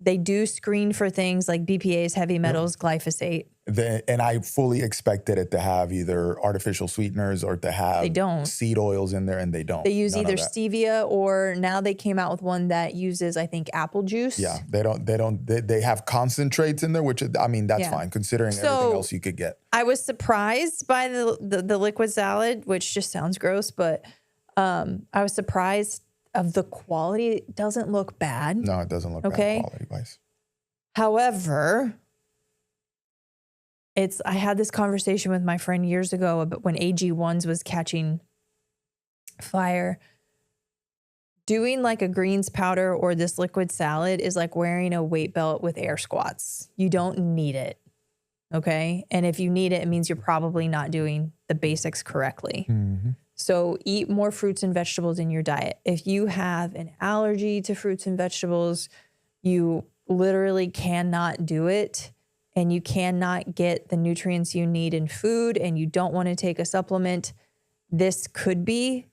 They do screen for things like BPAs, heavy metals, glyphosate. And I fully expected it to have either artificial sweeteners or to have seed oils in there, and they don't. They use either stevia or now they came out with one that uses, I think, apple juice. Yeah, they have concentrates in there, which, I mean, that's fine considering everything else you could get. I was surprised by the liquid salad, which just sounds gross, but I was surprised of the quality. It doesn't look bad. No, it doesn't look bad quality-wise. However, I had this conversation with my friend years ago about when AG1s was catching fire. Doing like a greens powder or this liquid salad is like wearing a weight belt with air squats. You don't need it, okay? And if you need it, it means you're probably not doing the basics correctly. Mm-hmm. So eat more fruits and vegetables in your diet. If you have an allergy to fruits and vegetables, you literally cannot do it, and you cannot get the nutrients you need in food, and you don't want to take a supplement, this could be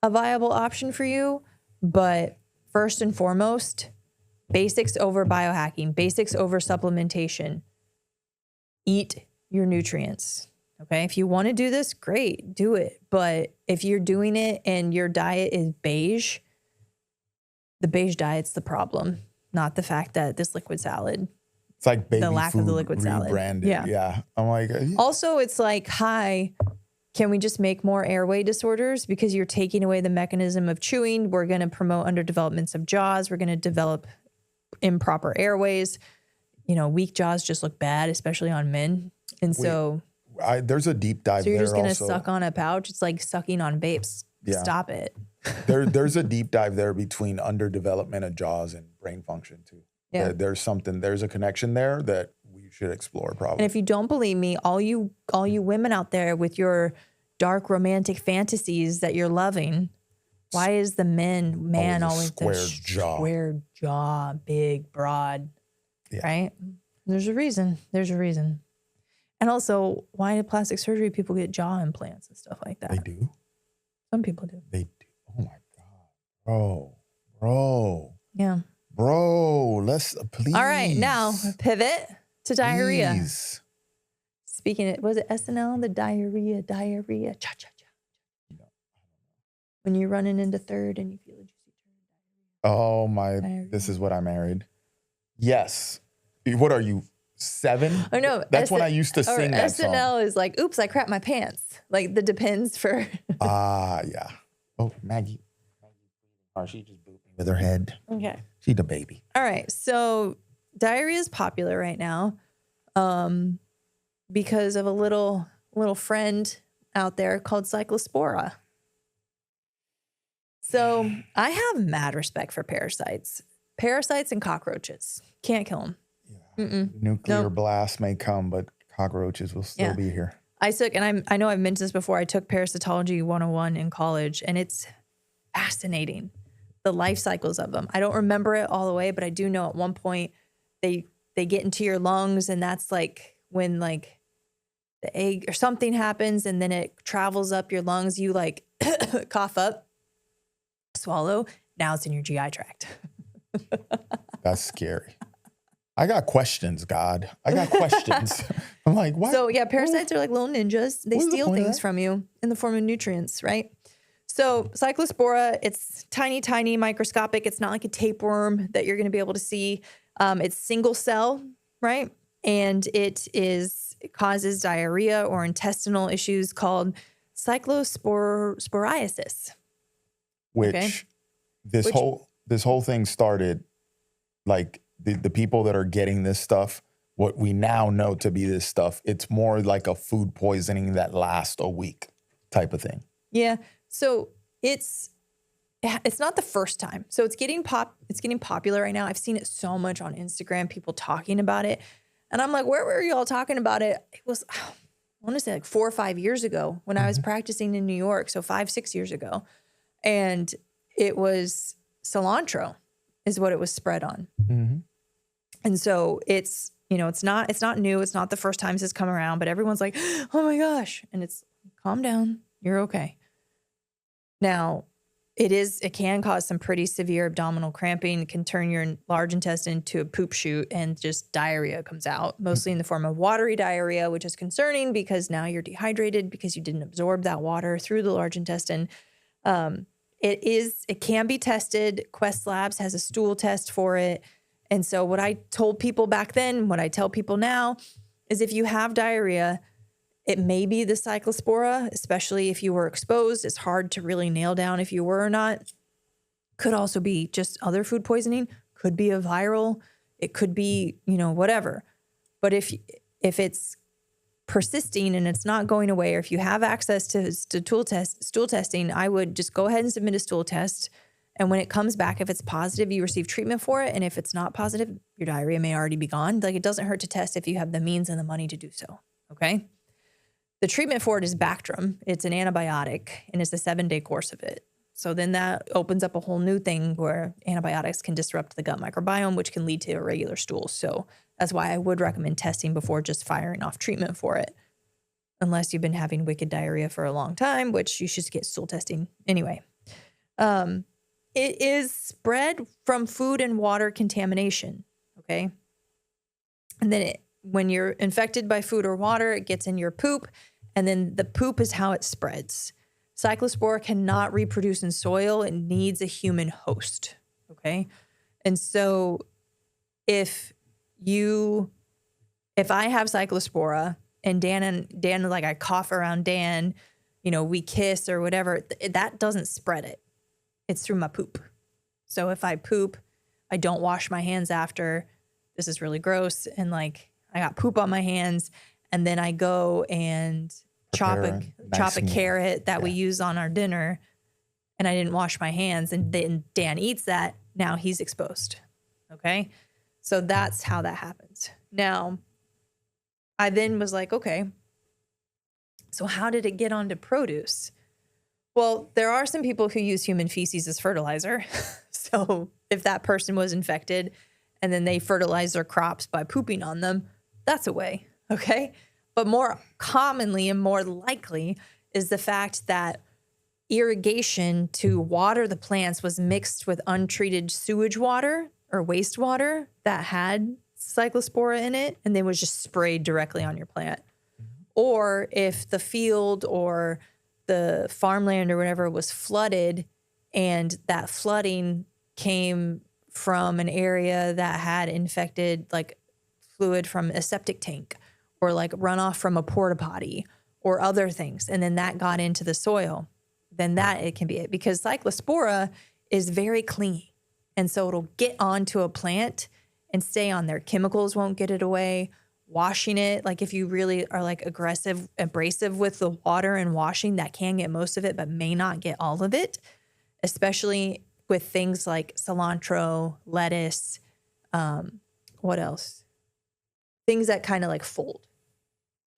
a viable option for you. But first and foremost, basics over biohacking, basics over supplementation. Eat your nutrients. Okay. If you want to do this, great, do it. But if you're doing it and your diet is beige, the beige diet's the problem, not the fact that this liquid salad. It's like baby the lack food of the liquid salad. rebranded. Yeah. I'm like, also, it's like, hi, can we just make more airway disorders? Because you're taking away the mechanism of chewing. We're going to promote underdevelopments of jaws. We're going to develop improper airways. You know, weak jaws just look bad, especially on men. And so there's a deep dive. So you're there just going to also. suck on a pouch. It's like sucking on vapes. Yeah. Stop it. There's a deep dive there between underdevelopment of jaws and brain function too. Yeah. There's a connection there that we should explore probably. And if you don't believe me, all you women out there with your dark romantic fantasies that you're loving, why is the man always square jaw, big, broad, right? There's a reason. And also, why do plastic surgery people get jaw implants and stuff like that? They do? Some people do. They do. Oh my God. Bro. Yeah. Bro, let's please. All right, now pivot to diarrhea. Please. Speaking of, was it SNL? The diarrhea, cha-cha-cha. No. When you're running into third and you feel a juicy turn. Oh my, Diarrhea. this is what I married. Yes. What are you, 7? Oh no. That's when I used to sing that song. SNL is like, oops, I crapped my pants. Like the Depends for. Yeah. Oh, Maggie. Oh, she just booped me with her head. Okay. She's the baby. All right. So diarrhea is popular right now because of a little friend out there called Cyclospora. So I have mad respect for parasites. Parasites and cockroaches. Can't kill them. Yeah. Nuclear blast may come, but cockroaches will still be here. I took, and I know I've mentioned this before, I took Parasitology 101 in college, and it's fascinating, the life cycles of them. I don't remember it all the way, but I do know at one point they get into your lungs, and that's like when like the egg or something happens, and then it travels up your lungs. You like cough up, swallow. Now it's in your GI tract. That's scary. I got questions, God. I got questions. I'm like, what? So yeah, parasites are like little ninjas. They steal things from you in the form of nutrients, right? So Cyclospora, it's tiny, tiny, microscopic. It's not like a tapeworm that you're going to be able to see. It's single cell, right? And it causes diarrhea or intestinal issues called cyclosporiasis. Which this whole thing started like the people that are getting this stuff, what we now know to be this stuff, it's more like a food poisoning that lasts a week type of thing. Yeah. So it's not the first time. So it's getting popular right now. I've seen it so much on Instagram, people talking about it. And I'm like, where were y'all talking about it? It was, I want to say like 4 or 5 years ago when I was practicing in New York. So 5-6 years ago. And it was cilantro is what it was spread on. Mm-hmm. And so it's, it's not new. It's not the first time it's come around, but everyone's like, oh my gosh. And it's calm down. You're okay. Now it can cause some pretty severe abdominal cramping. It can turn your large intestine into a poop chute and just diarrhea comes out, mostly in the form of watery diarrhea, which is concerning because now you're dehydrated because you didn't absorb that water through the large intestine. It can be tested. Quest Labs has a stool test for it. And so what I told people back then, what I tell people now is if you have diarrhea, it may be the Cyclospora, especially if you were exposed. It's hard to really nail down if you were or not. Could also be just other food poisoning. Could be a viral. It could be, whatever. But if it's persisting and it's not going away, or if you have access to stool testing, I would just go ahead and submit a stool test. And when it comes back, if it's positive, you receive treatment for it. And if it's not positive, your diarrhea may already be gone. Like it doesn't hurt to test if you have the means and the money to do so. Okay. The treatment for it is Bactrim. It's an antibiotic, and it's a 7-day course of it. So then that opens up a whole new thing where antibiotics can disrupt the gut microbiome, which can lead to irregular stools. So that's why I would recommend testing before just firing off treatment for it, unless you've been having wicked diarrhea for a long time, which you should get stool testing anyway. It is spread from food and water contamination, okay? And then when you're infected by food or water, it gets in your poop, and then the poop is how it spreads. Cyclospora cannot reproduce in soil. It needs a human host, okay? And so if I have Cyclospora and Dan, like I cough around Dan, we kiss or whatever, that doesn't spread it. It's through my poop. So if I poop, I don't wash my hands after. This is really gross. And like I got poop on my hands, and then I go and chop a carrot that we use on our dinner, and I didn't wash my hands, and then Dan eats that. Now he's exposed. Okay. So that's how that happens. Now, I then was like, okay, so how did it get onto produce? Well, there are some people who use human feces as fertilizer. So if that person was infected and then they fertilize their crops by pooping on them, that's a way, okay? But more commonly and more likely is the fact that irrigation to water the plants was mixed with untreated sewage water or wastewater that had Cyclospora in it, and then was just sprayed directly on your plant. Or if the field or the farmland or whatever was flooded, and that flooding came from an area that had infected like fluid from a septic tank or like runoff from a porta potty or other things, and then that got into the soil, then that it can be it. Because Cyclospora is very clingy, and so it'll get onto a plant and stay on there. Chemicals won't get it away. Washing it, like if you really are like abrasive with the water and washing, that can get most of it, but may not get all of it, especially with things like cilantro, lettuce, what else? Things that kind of like fold.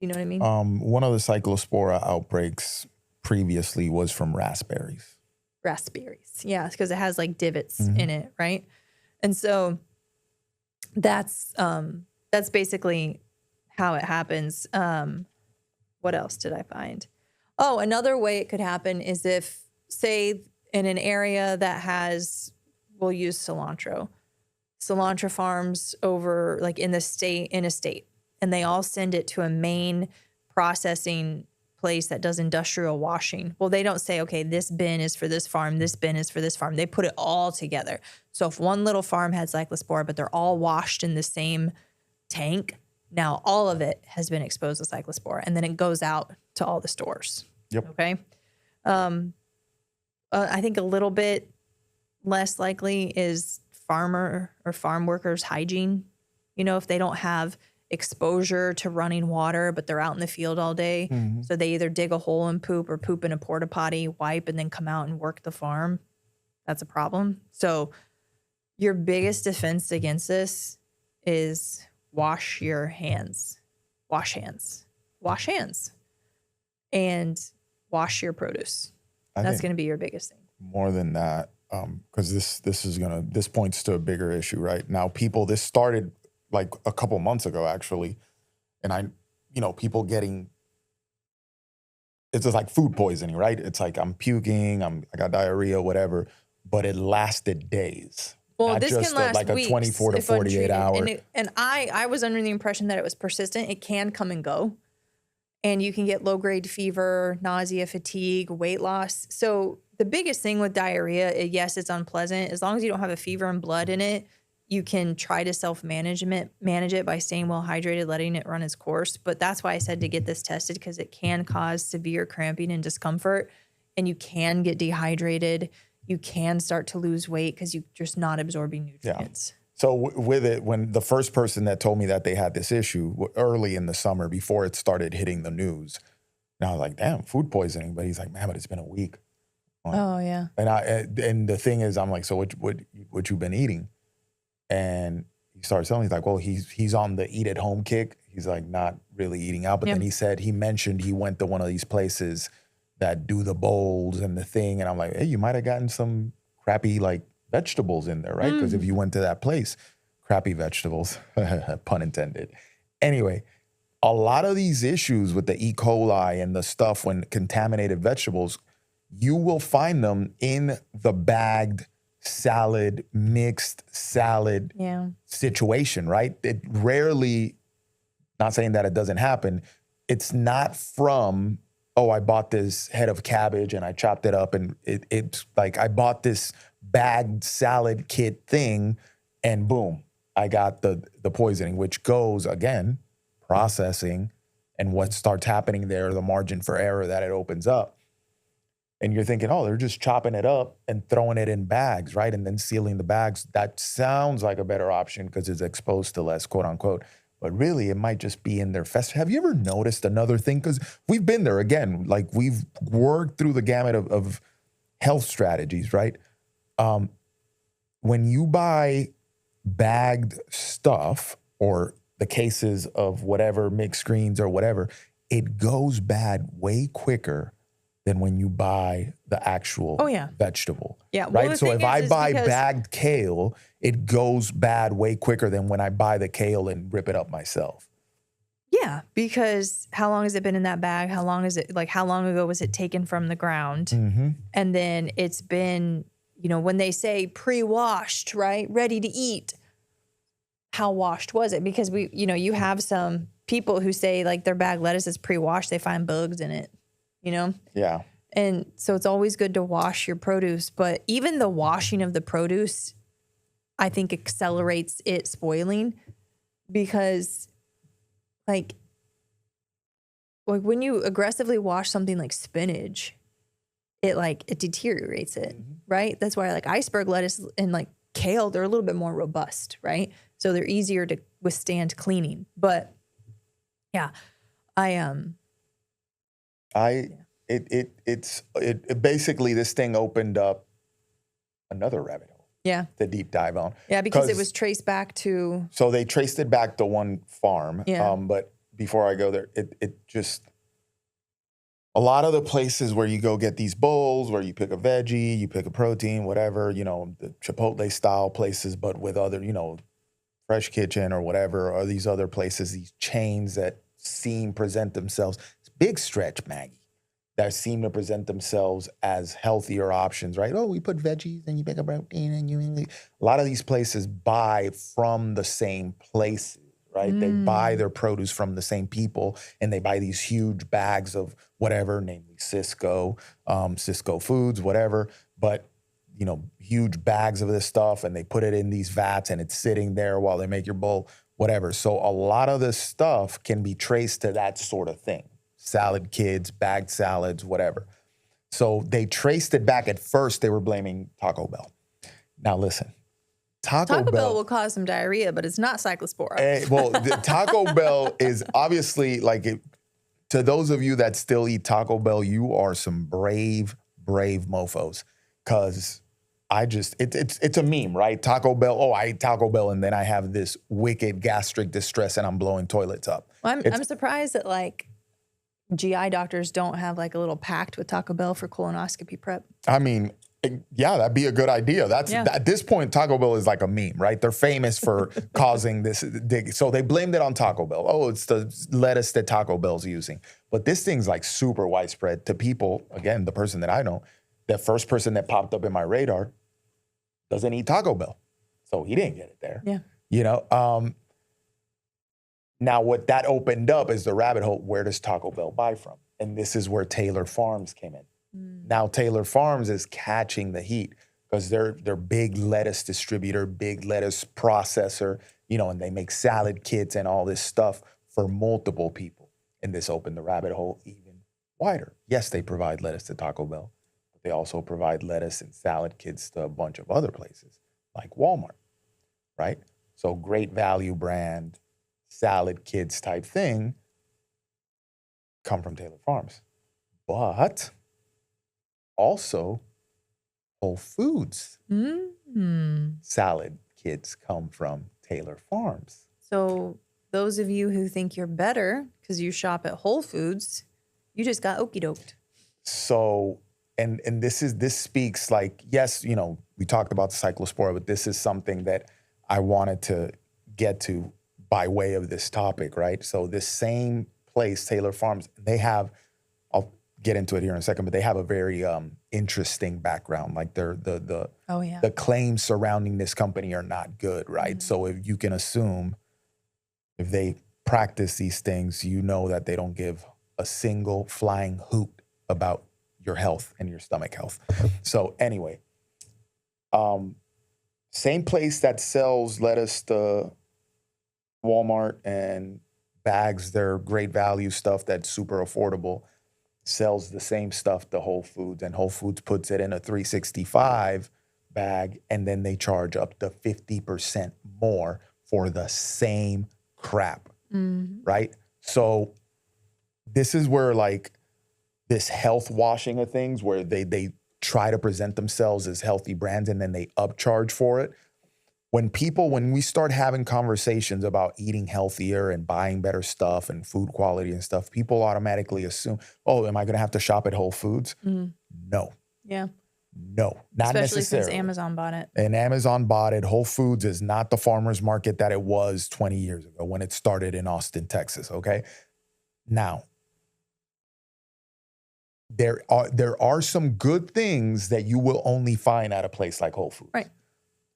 You know what I mean? One of the Cyclospora outbreaks previously was from raspberries. Raspberries, yeah, because it has like divots in it, right? And so that's basically how it happens. What else did I find? Oh, another way it could happen is if, say, in an area that has, we'll use cilantro farms over like in a state, and they all send it to a main processing place that does industrial washing. Well, they don't say, okay, this bin is for this farm, this bin is for this farm. They put it all together. So if one little farm had Cyclospora, but they're all washed in the same tank, now all of it has been exposed to Cyclospora, and then it goes out to all the stores. Yep. Okay. I think a little bit less likely is farmer or farm workers' hygiene. If they don't have exposure to running water, but they're out in the field all day. So they either dig a hole and poop or poop in a porta potty, wipe, and then come out and work the farm. That's a problem. So your biggest defense against this is wash your hands. Wash hands. Wash hands. And wash your produce. That's going to be your biggest thing. More than that, because this points to a bigger issue, right? Now, this started like a couple months ago, actually. And people getting, it's just like food poisoning, right? It's like I'm puking, I got diarrhea, whatever, but it lasted days. Well, Not this just can last like weeks a 24 to 48 hour. And I was under the impression that it was persistent. It can come and go. And you can get low-grade fever, nausea, fatigue, weight loss. So the biggest thing with diarrhea, yes, it's unpleasant. As long as you don't have a fever and blood in it, you can try to manage it by staying well hydrated, letting it run its course. But that's why I said to get this tested, because it can cause severe cramping and discomfort, and you can get dehydrated. You can start to lose weight because you're just not absorbing nutrients. Yeah. So with it, when the first person that told me that they had this issue early in the summer before it started hitting the news, and I was like, damn, food poisoning. But he's like, man, but it's been a week. Oh, yeah. And the thing is, I'm like, so what you been eating? And he started telling me, he's like, well, he's on the eat at home kick. he's like not really eating out. But Yeah. then he mentioned he went to one of these places that do the bowls and the thing. And I'm like, hey, you might have gotten some crappy like vegetables in there, right? Because if you went to that place, crappy vegetables, pun intended. Anyway, a lot of these issues with the E. coli and the stuff when contaminated vegetables, you will find them in the bagged salad, mixed salad situation, right? It rarely, not saying that it doesn't happen, it's not from, oh, I bought this head of cabbage and I chopped it up and it's like I bought this bagged salad kit thing and boom, I got the poisoning, which goes, again, processing and what starts happening there, the margin for error that it opens up. And you're thinking, oh, they're just chopping it up and throwing it in bags, right? And then sealing the bags. That sounds like a better option because it's exposed to less, quote unquote. But really, it might just be in their fest. Have you ever noticed another thing? Because we've been there again. Like we've worked through the gamut of health strategies, right? When you buy bagged stuff or the cases of whatever, mixed greens or whatever, it goes bad way quicker than when you buy the actual vegetable. Yeah. Well, right? So if I buy bagged kale, it goes bad way quicker than when I buy the kale and rip it up myself. Yeah, because how long has it been in that bag? How long ago was it taken from the ground? Mm-hmm. And then it's been, when they say pre-washed, right? Ready to eat. How washed was it? Because you have some people who say like their bag lettuce is pre-washed, they find bugs in it. Yeah. And so it's always good to wash your produce. But even the washing of the produce, I think accelerates it spoiling because like when you aggressively wash something like spinach, it deteriorates it, right? That's why like iceberg lettuce and like kale, they're a little bit more robust, right? So they're easier to withstand cleaning. But yeah, It basically, this thing opened up another rabbit hole. Yeah. To deep dive on. Yeah, because it was traced back to. So they traced it back to one farm. Yeah. But before I go there, it just, a lot of the places where you go get these bowls, where you pick a veggie, you pick a protein, whatever, the Chipotle style places, but with other, Fresh Kitchen or whatever, or these other places, these chains that present themselves, it's big stretch, Maggie, that seem to present themselves as healthier options, right? Oh, we put veggies and you pick a protein and a lot of these places buy from the same places, right? They buy their produce from the same people and they buy these huge bags of whatever, namely Cisco Foods, whatever, but huge bags of this stuff and they put it in these vats and it's sitting there while they make your bowl, whatever. So a lot of this stuff can be traced to that sort of thing. Salad kits, bagged salads, whatever. So they traced it back. At first, they were blaming Taco Bell. Now listen, Taco Bell will cause some diarrhea, but it's not Cyclospora. The Taco Bell is obviously to those of you that still eat Taco Bell, you are some brave mofos. Because it's a meme, right? Taco Bell, oh, I eat Taco Bell and then I have this wicked gastric distress and I'm blowing toilets up. Well, I'm surprised that GI doctors don't have a little pact with Taco Bell for colonoscopy prep. I mean, yeah, that'd be a good idea. At this point, Taco Bell is like a meme, right? They're famous for causing this. So they blamed it on Taco Bell. Oh, it's the lettuce that Taco Bell's using. But this thing's super widespread to people. Again, the person that I know, the first person that popped up in my radar doesn't eat Taco Bell. So he didn't get it there. Yeah. Now, what that opened up is the rabbit hole. Where does Taco Bell buy from? And this is where Taylor Farms came in. Now, Taylor Farms is catching the heat because they're big lettuce distributor, big lettuce processor, and they make salad kits and all this stuff for multiple people. And this opened the rabbit hole even wider. Yes, they provide lettuce to Taco Bell, but they also provide lettuce and salad kits to a bunch of other places like Walmart, right? So great value brand, salad kits type thing come from Taylor Farms. But also Whole Foods salad kits come from Taylor Farms. So those of you who think you're better because you shop at Whole Foods, you just got okey doked. So, and this speaks like, yes, you know, we talked about the Cyclospora, but this is something that I wanted to get to by way of this topic, right? So this same place, Taylor Farms, they have, I'll get into it here in a second, but they have a very interesting background. Like the claims surrounding this company are not good, right? Mm-hmm. So if you can assume if they practice these things, you know that they don't give a single flying hoot about your health and your stomach health. So anyway, same place that sells lettuce to Walmart and bags their great value stuff that's super affordable, sells the same stuff to Whole Foods, and Whole Foods puts it in a 365 bag, and then they charge up to 50% more for the same crap, right? So this is where like this health washing of things, where they try to present themselves as healthy brands and then they upcharge for it. When we start having conversations about eating healthier and buying better stuff and food quality and stuff, people automatically assume, oh, am I going to have to shop at Whole Foods? No. Yeah. No, not especially necessarily. Since Amazon bought it. And Amazon bought it. Whole Foods is not the farmer's market that it was 20 years ago when it started in Austin, Texas, okay? Now, there are some good things that you will only find at a place like Whole Foods. Right.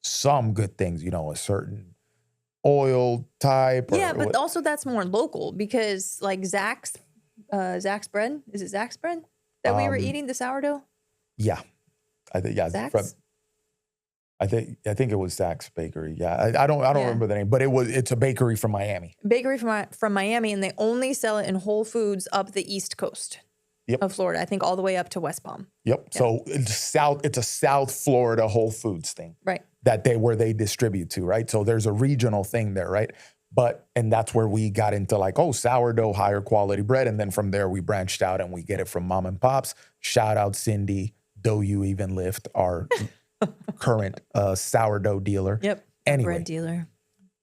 Some good things, you know, a certain oil type. Yeah, but also that's more local because like Zach's bread. Is it Zach's bread that we were eating, the sourdough? Yeah. I think, yeah. Zach's? I think it was Zach's Bakery. Yeah. I don't remember the name, but it's a bakery from Miami. Bakery from Miami, and they only sell it in Whole Foods up the East Coast. Yep. Of Florida, I think all the way up to West Palm. Yep. Yeah. So it's a South Florida Whole Foods thing. Right. Where they distribute to, right? So there's a regional thing there, right? And that's where we got into like, oh, sourdough, higher quality bread. And then from there we branched out and we get it from mom and pops. Shout out Cindy, Dough You Even Lift, our current sourdough dealer. Yep. Anyway. Bread dealer.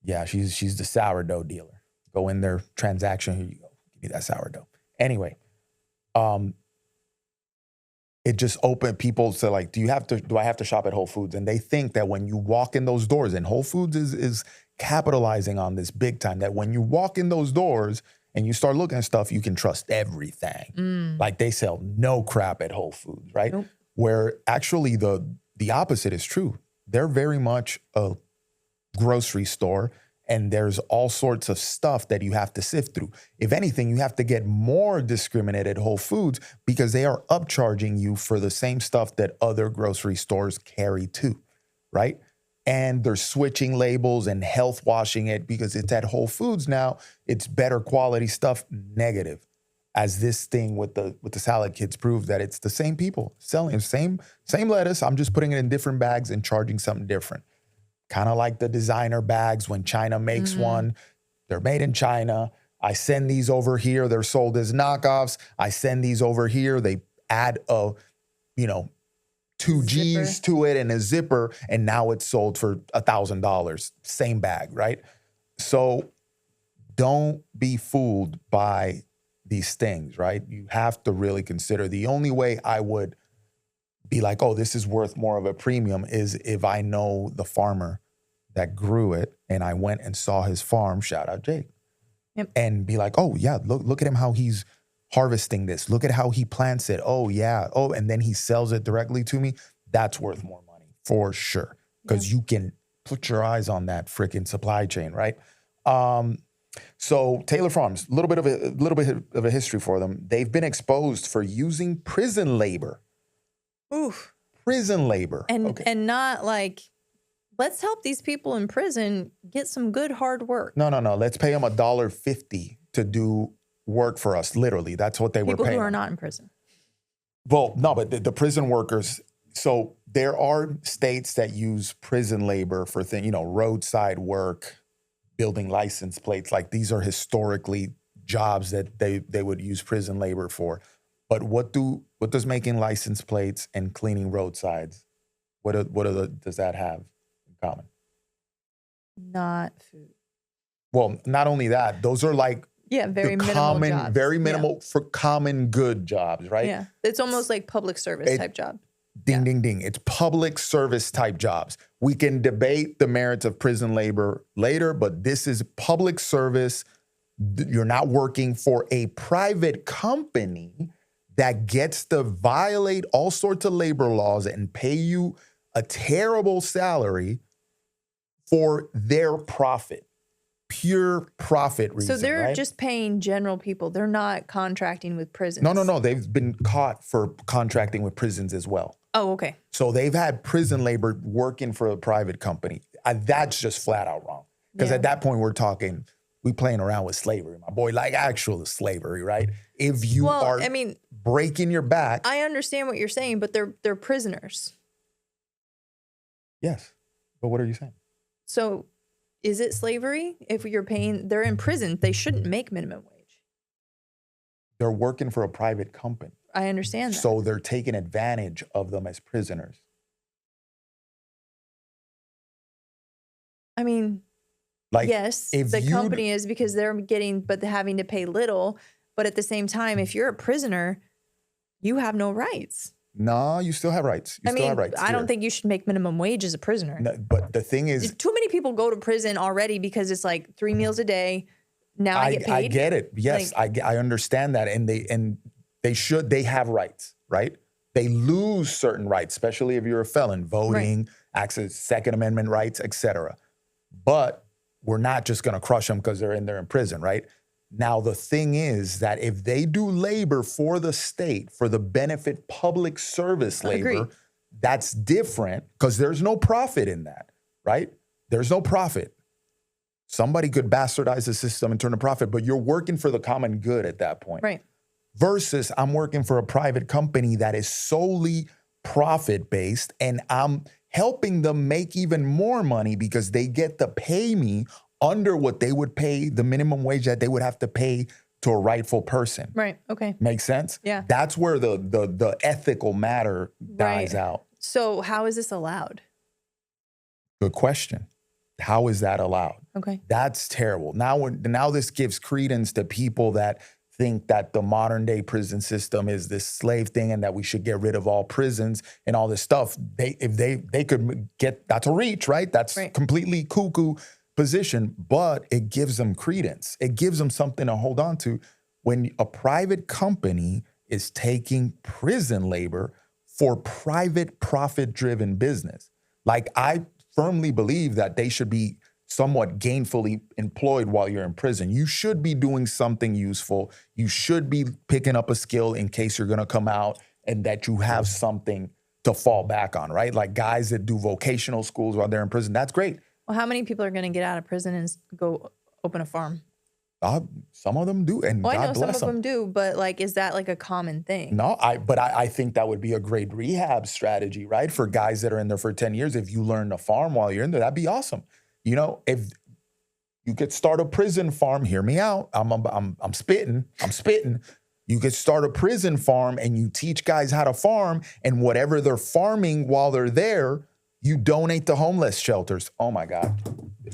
Yeah, she's the sourdough dealer. Go in their transaction, here you go. Give me that sourdough. Anyway. It just opened people to like, do I have to shop at Whole Foods? And they think that when you walk in those doors, and Whole Foods is capitalizing on this big time, that when you walk in those doors and you start looking at stuff, you can trust everything. Like they sell no crap at Whole Foods, right? Nope. Where actually the opposite is true. They're very much a grocery store, and there's all sorts of stuff that you have to sift through. If anything, you have to get more discriminate at Whole Foods because they are upcharging you for the same stuff that other grocery stores carry too, right? And they're switching labels and health washing it because it's at Whole Foods now. It's better quality stuff, negative. As this thing with the salad kits prove that it's the same people selling the same lettuce. I'm just putting it in different bags and charging something different. Kind of like the designer bags when China makes one, they're made in China. I send these over here. They're sold as knockoffs. I send these over here. They add a, 2 G's to it and a zipper, and now it's sold for $1,000. Same bag, right? So don't be fooled by these things, right? You have to really consider. The only way I would be like, oh, this is worth more of a premium is if I know the farmer that grew it and I went and saw his farm, shout out Jake, and be like, oh yeah, look at him, how he's harvesting this. Look at how he plants it. Oh yeah. Oh, and then he sells it directly to me. That's worth more money for sure. Because you can put your eyes on that freaking supply chain, right? So Taylor Farms, a little bit of a history for them. They've been exposed for using prison labor. Oof. Prison labor. And not like, let's help these people in prison get some good hard work. No. Let's pay them $1.50 to do work for us. Literally, that's what they were paying. People who are not in prison. Well, no, but the prison workers. So there are states that use prison labor for roadside work, building license plates. Like these are historically jobs that they would use prison labor for. But what does making license plates and cleaning roadsides, does that have in common? Not food. Well, not only that, those are like very the minimal common, jobs. very minimal for common good jobs, right? Yeah. It's almost like public service type job. Ding, ding, ding. It's public service type jobs. We can debate the merits of prison labor later, but this is public service. You're not working for a private company that gets to violate all sorts of labor laws and pay you a terrible salary for their profit. Pure profit reason. So they're right? just paying general people. They're not contracting with prisons. No. They've been caught for contracting with prisons as well. Oh, okay. So they've had prison labor working for a private company. That's just flat out wrong. Because at that point, we playing around with slavery, my boy, like actual slavery, right? If you are breaking your back. I understand what you're saying, but they're prisoners. Yes. But what are you saying? So is it slavery? If they're in prison, they shouldn't make minimum wage. They're working for a private company. I understand that. So they're taking advantage of them as prisoners. I mean, yes, the company is because they're having to pay little. But at the same time, if you're a prisoner, you have no rights. No, you still have rights. I don't think you should make minimum wage as a prisoner. No, but the thing is, too many people go to prison already because it's like 3 meals a day. Now I get paid. I get it. Yes, I understand that, and they have rights, right? They lose certain rights, especially if you're a felon, voting, access, Second Amendment rights, etc. But we're not just going to crush them because they're in prison, right? Now, the thing is that if they do labor for the state, for the benefit public service labor, that's different because there's no profit in that, right? There's no profit. Somebody could bastardize the system and turn a profit, but you're working for the common good at that point. Right. Versus I'm working for a private company that is solely profit-based, and I'm helping them make even more money because they get to pay me under what they would pay, the minimum wage that they would have to pay to a rightful person. Right. Okay. Makes sense? Yeah. That's where the ethical matter dies out. So how is this allowed? Good question. How is that allowed? Okay. That's terrible. Now this gives credence to people that think that the modern day prison system is this slave thing and that we should get rid of all prisons and all this stuff. If they could get, that's a reach, right? That's completely cuckoo position, but it gives them credence. It gives them something to hold on to when a private company is taking prison labor for private profit-driven business. Like, I firmly believe that they should be somewhat gainfully employed while you're in prison. You should be doing something useful. You should be picking up a skill in case you're going to come out and that you have something to fall back on, right? Like guys that do vocational schools while they're in prison, that's great. Well, how many people are going to get out of prison and go open a farm? Some of them do, and God bless them. I know some of them do, but like, is that like a common thing? No, I think that would be a great rehab strategy, right? For guys that are in there for 10 years, if you learn to farm while you're in there, that'd be awesome. You know, if you could start a prison farm, hear me out. I'm spitting. You could start a prison farm and you teach guys how to farm, and whatever they're farming while they're there, you donate to homeless shelters. Oh my God.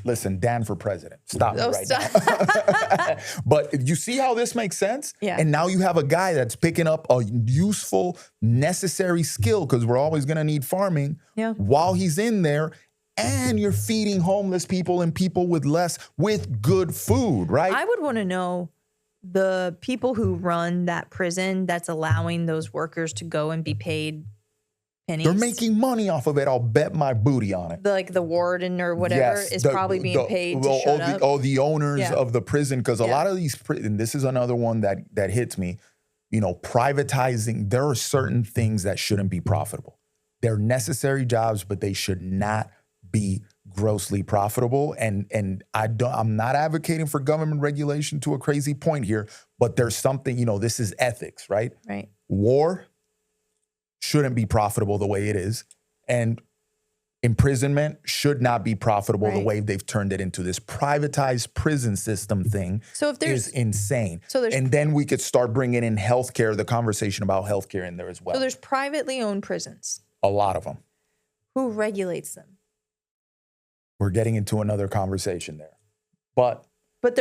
Listen, Dan for president. Stop me right now. But you see how this makes sense? Yeah. And now you have a guy that's picking up a useful, necessary skill, because we're always going to need farming, while he's in there. And you're feeding homeless people and people with good food, right? I would want to know the people who run that prison that's allowing those workers to go and be paid pennies. They're making money off of it. I'll bet my booty on it. The warden or whatever is probably being paid to shut up. The owners of the prison, because a lot of these, and this is another one that hits me, you know, privatizing. There are certain things that shouldn't be profitable. They're necessary jobs, but they should not be grossly profitable. And I'm not advocating for government regulation to a crazy point here, but there's something, you know, this is ethics, right? Right. War shouldn't be profitable the way it is. And imprisonment should not be profitable the way they've turned it into. This privatized prison system thing is insane. And then we could start bringing in healthcare, the conversation about healthcare in there as well. So there's privately owned prisons. A lot of them. Who regulates them? We're getting into another conversation there. But But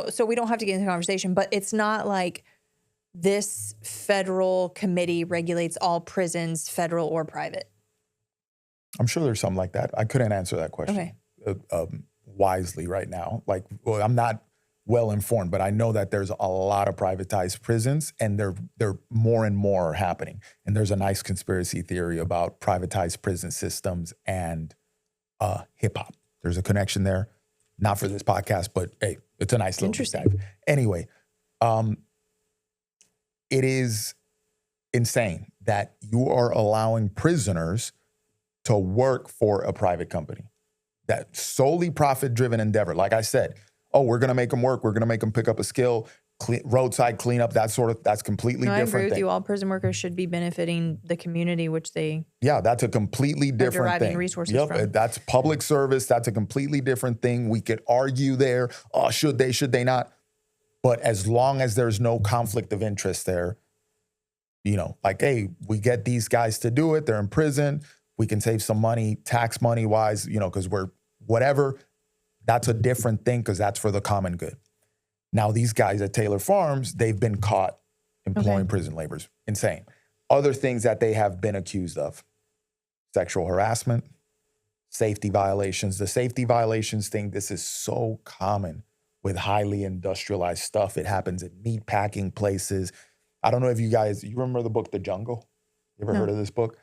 so we don't have to get into the conversation, but it's not like this federal committee regulates all prisons, federal or private. I'm sure there's something like that. I couldn't answer that question wisely right now. Like, well, I'm not well informed, but I know that there's a lot of privatized prisons, and they're more and more happening. And there's a nice conspiracy theory about privatized prison systems and hip hop. There's a connection there, not for this podcast, but hey, it's a nice little dive. Anyway, it is insane that you are allowing prisoners to work for a private company. That solely profit-driven endeavor. Like I said, we're going to make them work. We're going to make them pick up a skill, roadside cleanup, that's completely different. I agree with you. All prison workers should be benefiting the community, which they that's a completely different thing. Resources from. That's public service. That's a completely different thing. We could argue there, should they not? But as long as there's no conflict of interest there, like, hey, we get these guys to do it. They're in prison. We can save some money, tax money wise, because we're whatever. That's a different thing because that's for the common good. Now, these guys at Taylor Farms, they've been caught employing prison laborers. Insane. Other things that they have been accused of: sexual harassment, safety violations. The safety violations thing, this is so common with highly industrialized stuff. It happens in meat packing places. I don't know if you remember the book, The Jungle? You ever heard of this book?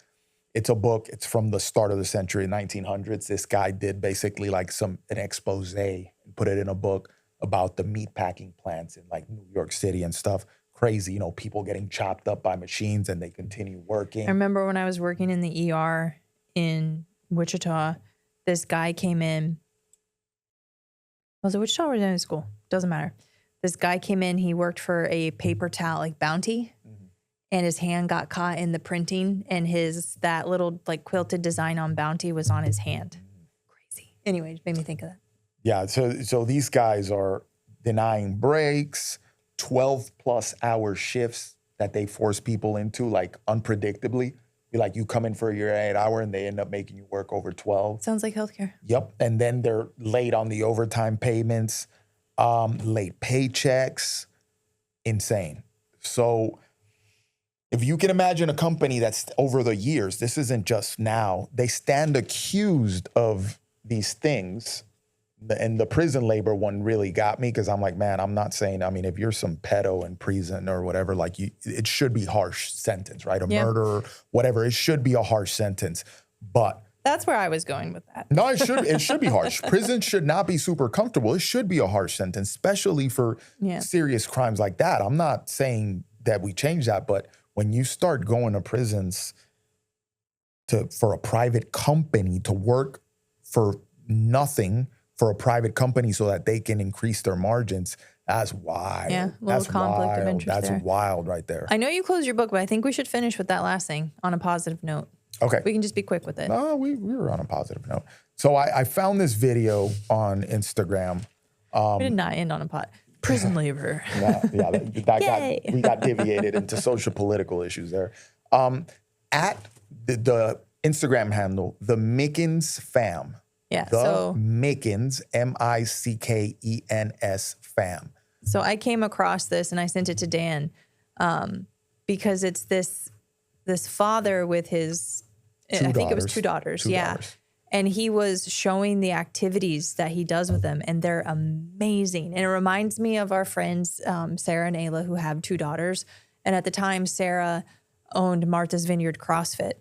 It's a book. It's from the start of the century, 1900s. This guy did basically like an expose and put it in a book about the meat packing plants in like New York City and stuff. Crazy, people getting chopped up by machines and they continue working. I remember when I was working in the ER in Wichita, this guy came in. Was it Wichita or was it in school? Doesn't matter. This guy came in. He worked for a paper towel, like Bounty. And his hand got caught in the printing, and that little like quilted design on Bounty was on his hand. Crazy. Anyway, it made me think of that. Yeah. So these guys are denying breaks, 12+ hour shifts that they force people into, like unpredictably. You come in for your 8 hour and they end up making you work over 12. Sounds like healthcare. Yep. And then they're late on the overtime payments, late paychecks. Insane. So if you can imagine a company that's over the years, this isn't just now, they stand accused of these things. And the prison labor one really got me because I'm like, man, I'm not saying, if you're some pedo in prison or whatever, it should be harsh sentence, right? A murderer, whatever, it should be a harsh sentence. But that's where I was going with that. No, it should be harsh. Prison should not be super comfortable. It should be a harsh sentence, especially for serious crimes like that. I'm not saying that we change that, but when you start going to prisons for a private company to work for nothing for a private company so that they can increase their margins, that's wild. Yeah, conflict of interest. That's wild right there. I know you closed your book, but I think we should finish with that last thing on a positive note. Okay. We can just be quick with it. No, we were on a positive note. So I found this video on Instagram. We did not end on a prison labor. We got deviated into social political issues there. At the Instagram handle, the Mickens fam. Yeah. Mickens, Mickens fam. So I came across this and I sent it to Dan because it's this father with his, I think it was two daughters. Daughters. And he was showing the activities that he does with them, and they're amazing. And it reminds me of our friends, Sarah and Ayla, who have two daughters. And at the time, Sarah owned Martha's Vineyard CrossFit.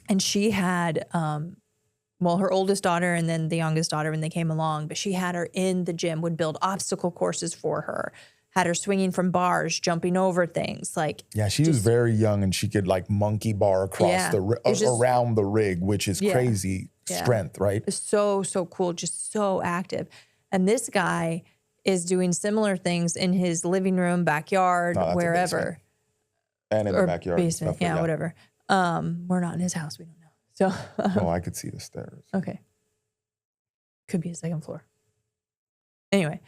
And she had, her oldest daughter and then the youngest daughter when they came along, but she had her in the gym, would build obstacle courses for her, had her swinging from bars, jumping over things. She was very young and she could monkey bar across around the rig, which is crazy strength, right? It's so cool, just so active. And this guy is doing similar things in his living room, backyard, wherever. And in the backyard. Basement, stuff, whatever. We're not in his house, we don't know. So I could see the stairs. Okay. Could be a second floor. Anyway.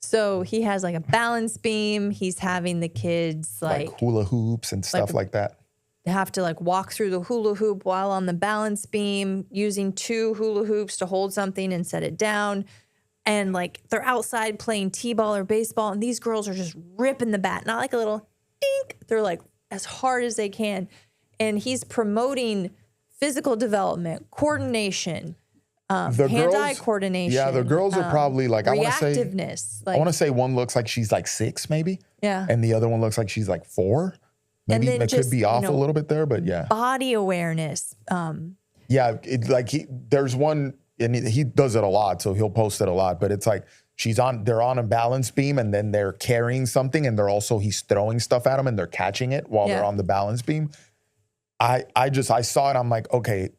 So he has a balance beam. He's having the kids hula hoops and stuff like that. They have to walk through the hula hoop while on the balance beam, using two hula hoops to hold something and set it down. And like they're outside playing t-ball or baseball, and these girls are just ripping the bat, not like a little dink. They're like as hard as they can. And he's promoting physical development, coordination, hand-eye coordination. Yeah, the girls are probably like, reactiveness. I want to say one looks like she's like 6 maybe. Yeah. And the other one looks like she's like 4. Maybe that could be off a little bit there, but yeah. Body awareness. Yeah, there's one, and he does it a lot, so he'll post it a lot, but it's like they're on a balance beam and then they're carrying something and he's throwing stuff at them and they're catching it while they're on the balance beam. I saw it, I'm like, okay,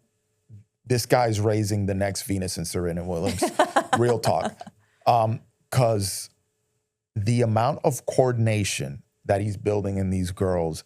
this guy's raising the next Venus and Serena Williams. Real talk. Because the amount of coordination that he's building in these girls,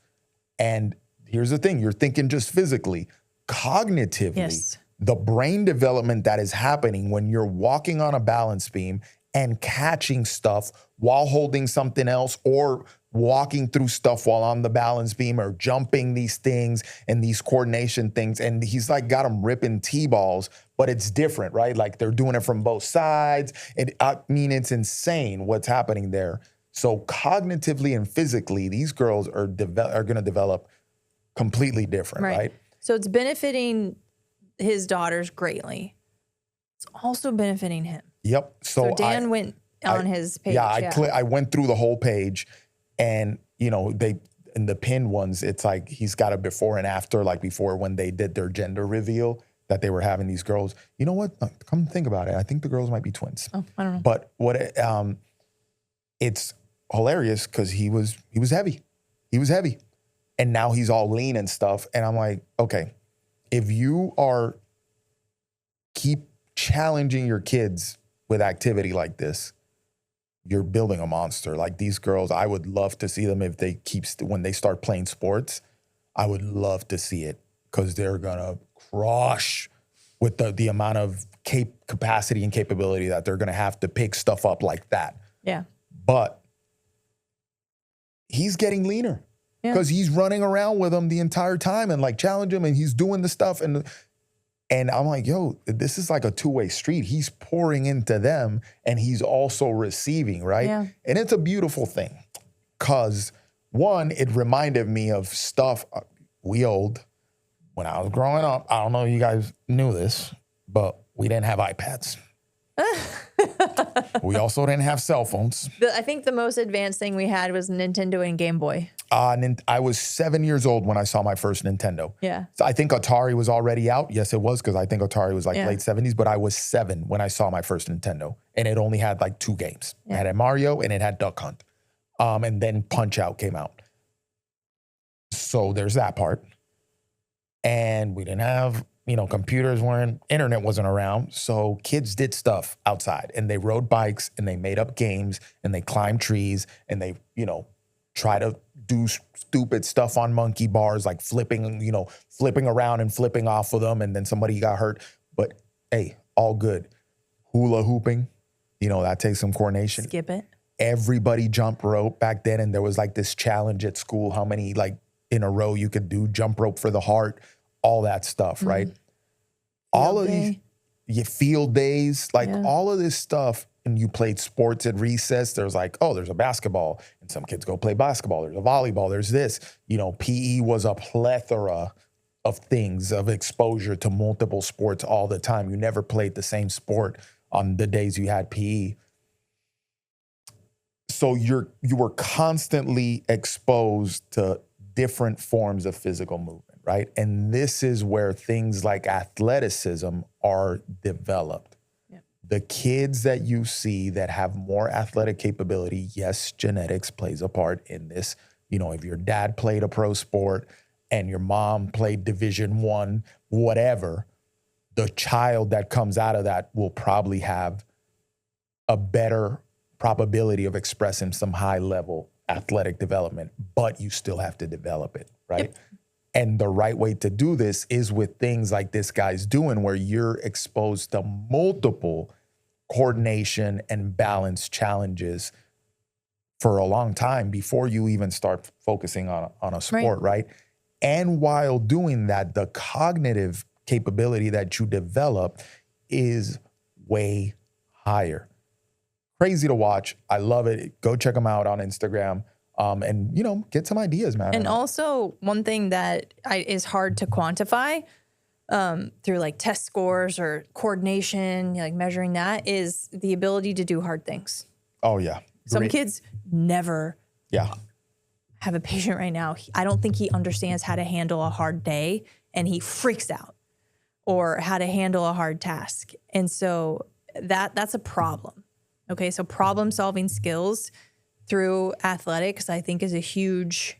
and here's the thing, you're thinking just physically, cognitively, the brain development that is happening when you're walking on a balance beam and catching stuff while holding something else, or walking through stuff while on the balance beam, or jumping these things and these coordination things. And he's like got them ripping T-balls, but it's different, right? Like they're doing it from both sides. I mean, it's insane what's happening there. So cognitively and physically, these girls are going to develop completely different, right? So it's benefiting his daughters greatly. It's also benefiting him. Yep. So Dan went on his page. Yeah, I went through the whole page, and in the pinned ones, it's like he's got a before and after, like before when they did their gender reveal that they were having these girls. You know what? Come think about it. I think the girls might be twins. Oh, I don't know. But it's hilarious because he was heavy. He was heavy. And now he's all lean and stuff. And I'm like, okay, if you keep challenging your kids with activity like this, you're building a monster. Like these girls, I would love to see them if they when they start playing sports. I would love to see it because they're gonna crush with the amount of capacity and capability that they're gonna have to pick stuff up like that. Yeah. But he's getting leaner because he's running around with them the entire time and like challenge him, and he's doing the stuff. And I'm like, yo, this is like a two-way street. He's pouring into them and he's also receiving, right? Yeah. And it's a beautiful thing because, one, it reminded me of stuff we owed when I was growing up. I don't know if you guys knew this, but we didn't have iPads. We also didn't have cell phones. I think the most advanced thing we had was Nintendo and Game Boy. I was 7 years old when I saw my first Nintendo. Yeah. So I think Atari was already out. Yes, it was, because I think Atari was like late 70s, but I was 7 when I saw my first Nintendo. And it only had like 2 games. Yeah. It had Mario and it had Duck Hunt. And then Punch-Out came out. So there's that part. And we didn't have, computers internet wasn't around. So kids did stuff outside, and they rode bikes and they made up games and they climbed trees and they, try to do stupid stuff on monkey bars, like flipping around and flipping off of them. And then somebody got hurt, but hey, all good. Hula hooping, that takes some coordination. Skip it. Everybody jump rope back then. And there was like this challenge at school, how many like in a row you could do, jump rope for the heart, all that stuff, right? All of these field days, like all of this stuff. And you played sports at recess. There's like, there's a basketball, and some kids go play basketball. There's a volleyball. There's this. PE was a plethora of things, of exposure to multiple sports all the time. You never played the same sport on the days you had PE. So you were constantly exposed to different forms of physical movement, right? And this is where things like athleticism are developed. The kids that you see that have more athletic capability, yes, genetics plays a part in this. If your dad played a pro sport and your mom played Division I, whatever, the child that comes out of that will probably have a better probability of expressing some high level athletic development, but you still have to develop it, right? Yep. And the right way to do this is with things like this guy's doing, where you're exposed to multiple coordination and balance challenges for a long time before you even start focusing on a sport, right? And while doing that, the cognitive capability that you develop is way higher. crazy to watch. I love it. Go check them out on Instagram. And, you know, get some ideas, man. And also one thing that is hard to quantify through like test scores or coordination, like measuring that, is the ability to do hard things. Oh, yeah. Some kids never have a patient right now. I don't think he understands how to handle a hard day, and he freaks out, or how to handle a hard task. And so that's a problem. Okay, so problem solving skills through athletics, I think, is a huge,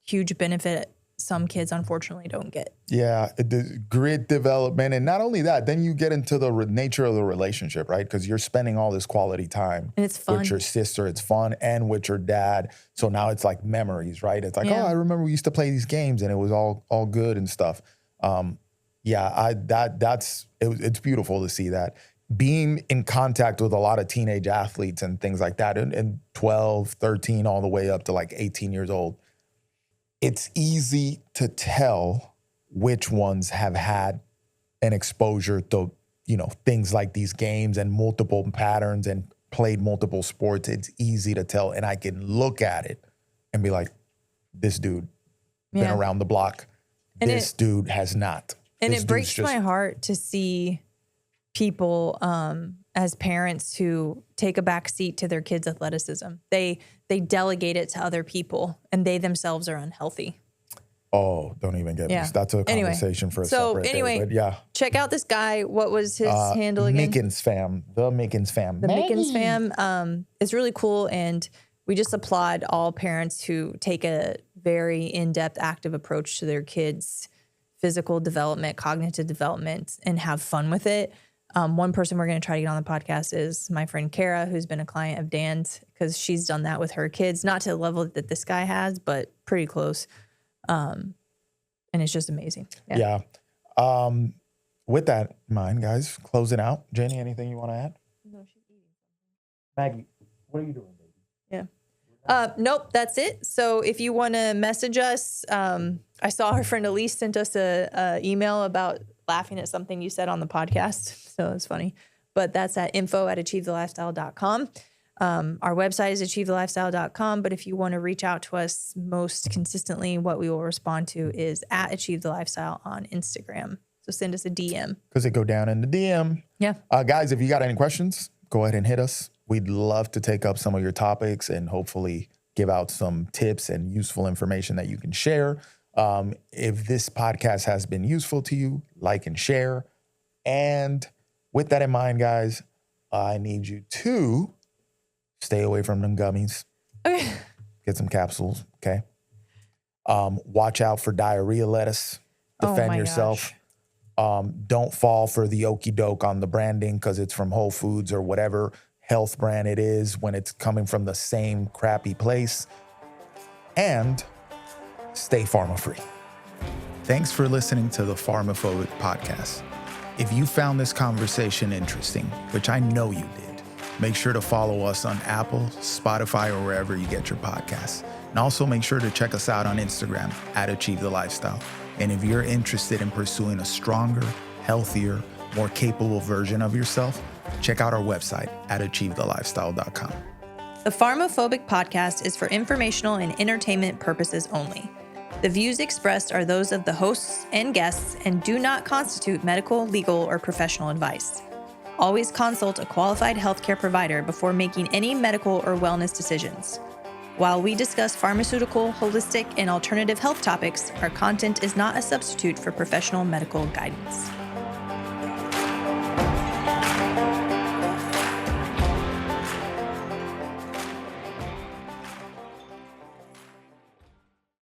huge benefit some kids unfortunately don't get. Yeah, the grit development. And not only that, then you get into the nature of the relationship, right? Because you're spending all this quality time and it's fun with your sister. It's fun, and with your dad. So now it's like memories, right? It's like, oh, I remember we used to play these games and it was all good and stuff. It's beautiful to see that. Being in contact with a lot of teenage athletes and things like that, and 12, 13, all the way up to like 18 years old, it's easy to tell which ones have had an exposure to, you know, things like these games and multiple patterns and played multiple sports. It's easy to tell. And I can look at it and be like, this dude been around the block. And this dude has not. And it breaks my heart to see people as parents who take a back seat to their kids' athleticism. They delegate it to other people, and they themselves are unhealthy. Oh, don't even get me. That's a conversation for a separate day. But check out this guy. What was his handle again? Mickens fam. The Mickens fam. The Mickens fam is really cool, and we just applaud all parents who take a very in-depth, active approach to their kids' physical development, cognitive development, and have fun with it. One person we're going to try to get on the podcast is my friend Kara, who's been a client of Dan's, because she's done that with her kids, not to the level that this guy has, but pretty close. And it's just amazing. Yeah. With that in mind, guys, closing out. Jenny, anything you want to add? No, she's eating something. Maggie, what are you doing, baby? Yeah. Nope, that's it. So if you want to message us, I saw our friend Elise sent us a email about laughing at something you said on the podcast. So it's funny. But that's at info@achievethelifestyle.com. Our website is achievethelifestyle.com. But if you want to reach out to us most consistently, what we will respond to is at @achievethelifestyle on Instagram. So send us a DM. Because it go down in the DM. Yeah. Guys, if you got any questions, go ahead and hit us. We'd love to take up some of your topics and hopefully give out some tips and useful information that you can share. If this podcast has been useful to you, like and share. And with that in mind, guys, I need you to stay away from them gummies. Okay. Get some capsules, okay? Watch out for diarrhea lettuce. Defend yourself. Don't fall for the okie doke on the branding because it's from Whole Foods or whatever health brand it is when it's coming from the same crappy place. And stay pharma-free. Thanks for listening to the PharmaPhobic podcast. If you found this conversation interesting, which I know you did, make sure to follow us on Apple, Spotify, or wherever you get your podcasts. And also make sure to check us out on Instagram @AchieveTheLifestyle. And if you're interested in pursuing a stronger, healthier, more capable version of yourself, check out our website @achievethelifestyle.com. The PharmaPhobic podcast is for informational and entertainment purposes only. The views expressed are those of the hosts and guests and do not constitute medical, legal, or professional advice. Always consult a qualified healthcare provider before making any medical or wellness decisions. While we discuss pharmaceutical, holistic, and alternative health topics, our content is not a substitute for professional medical guidance.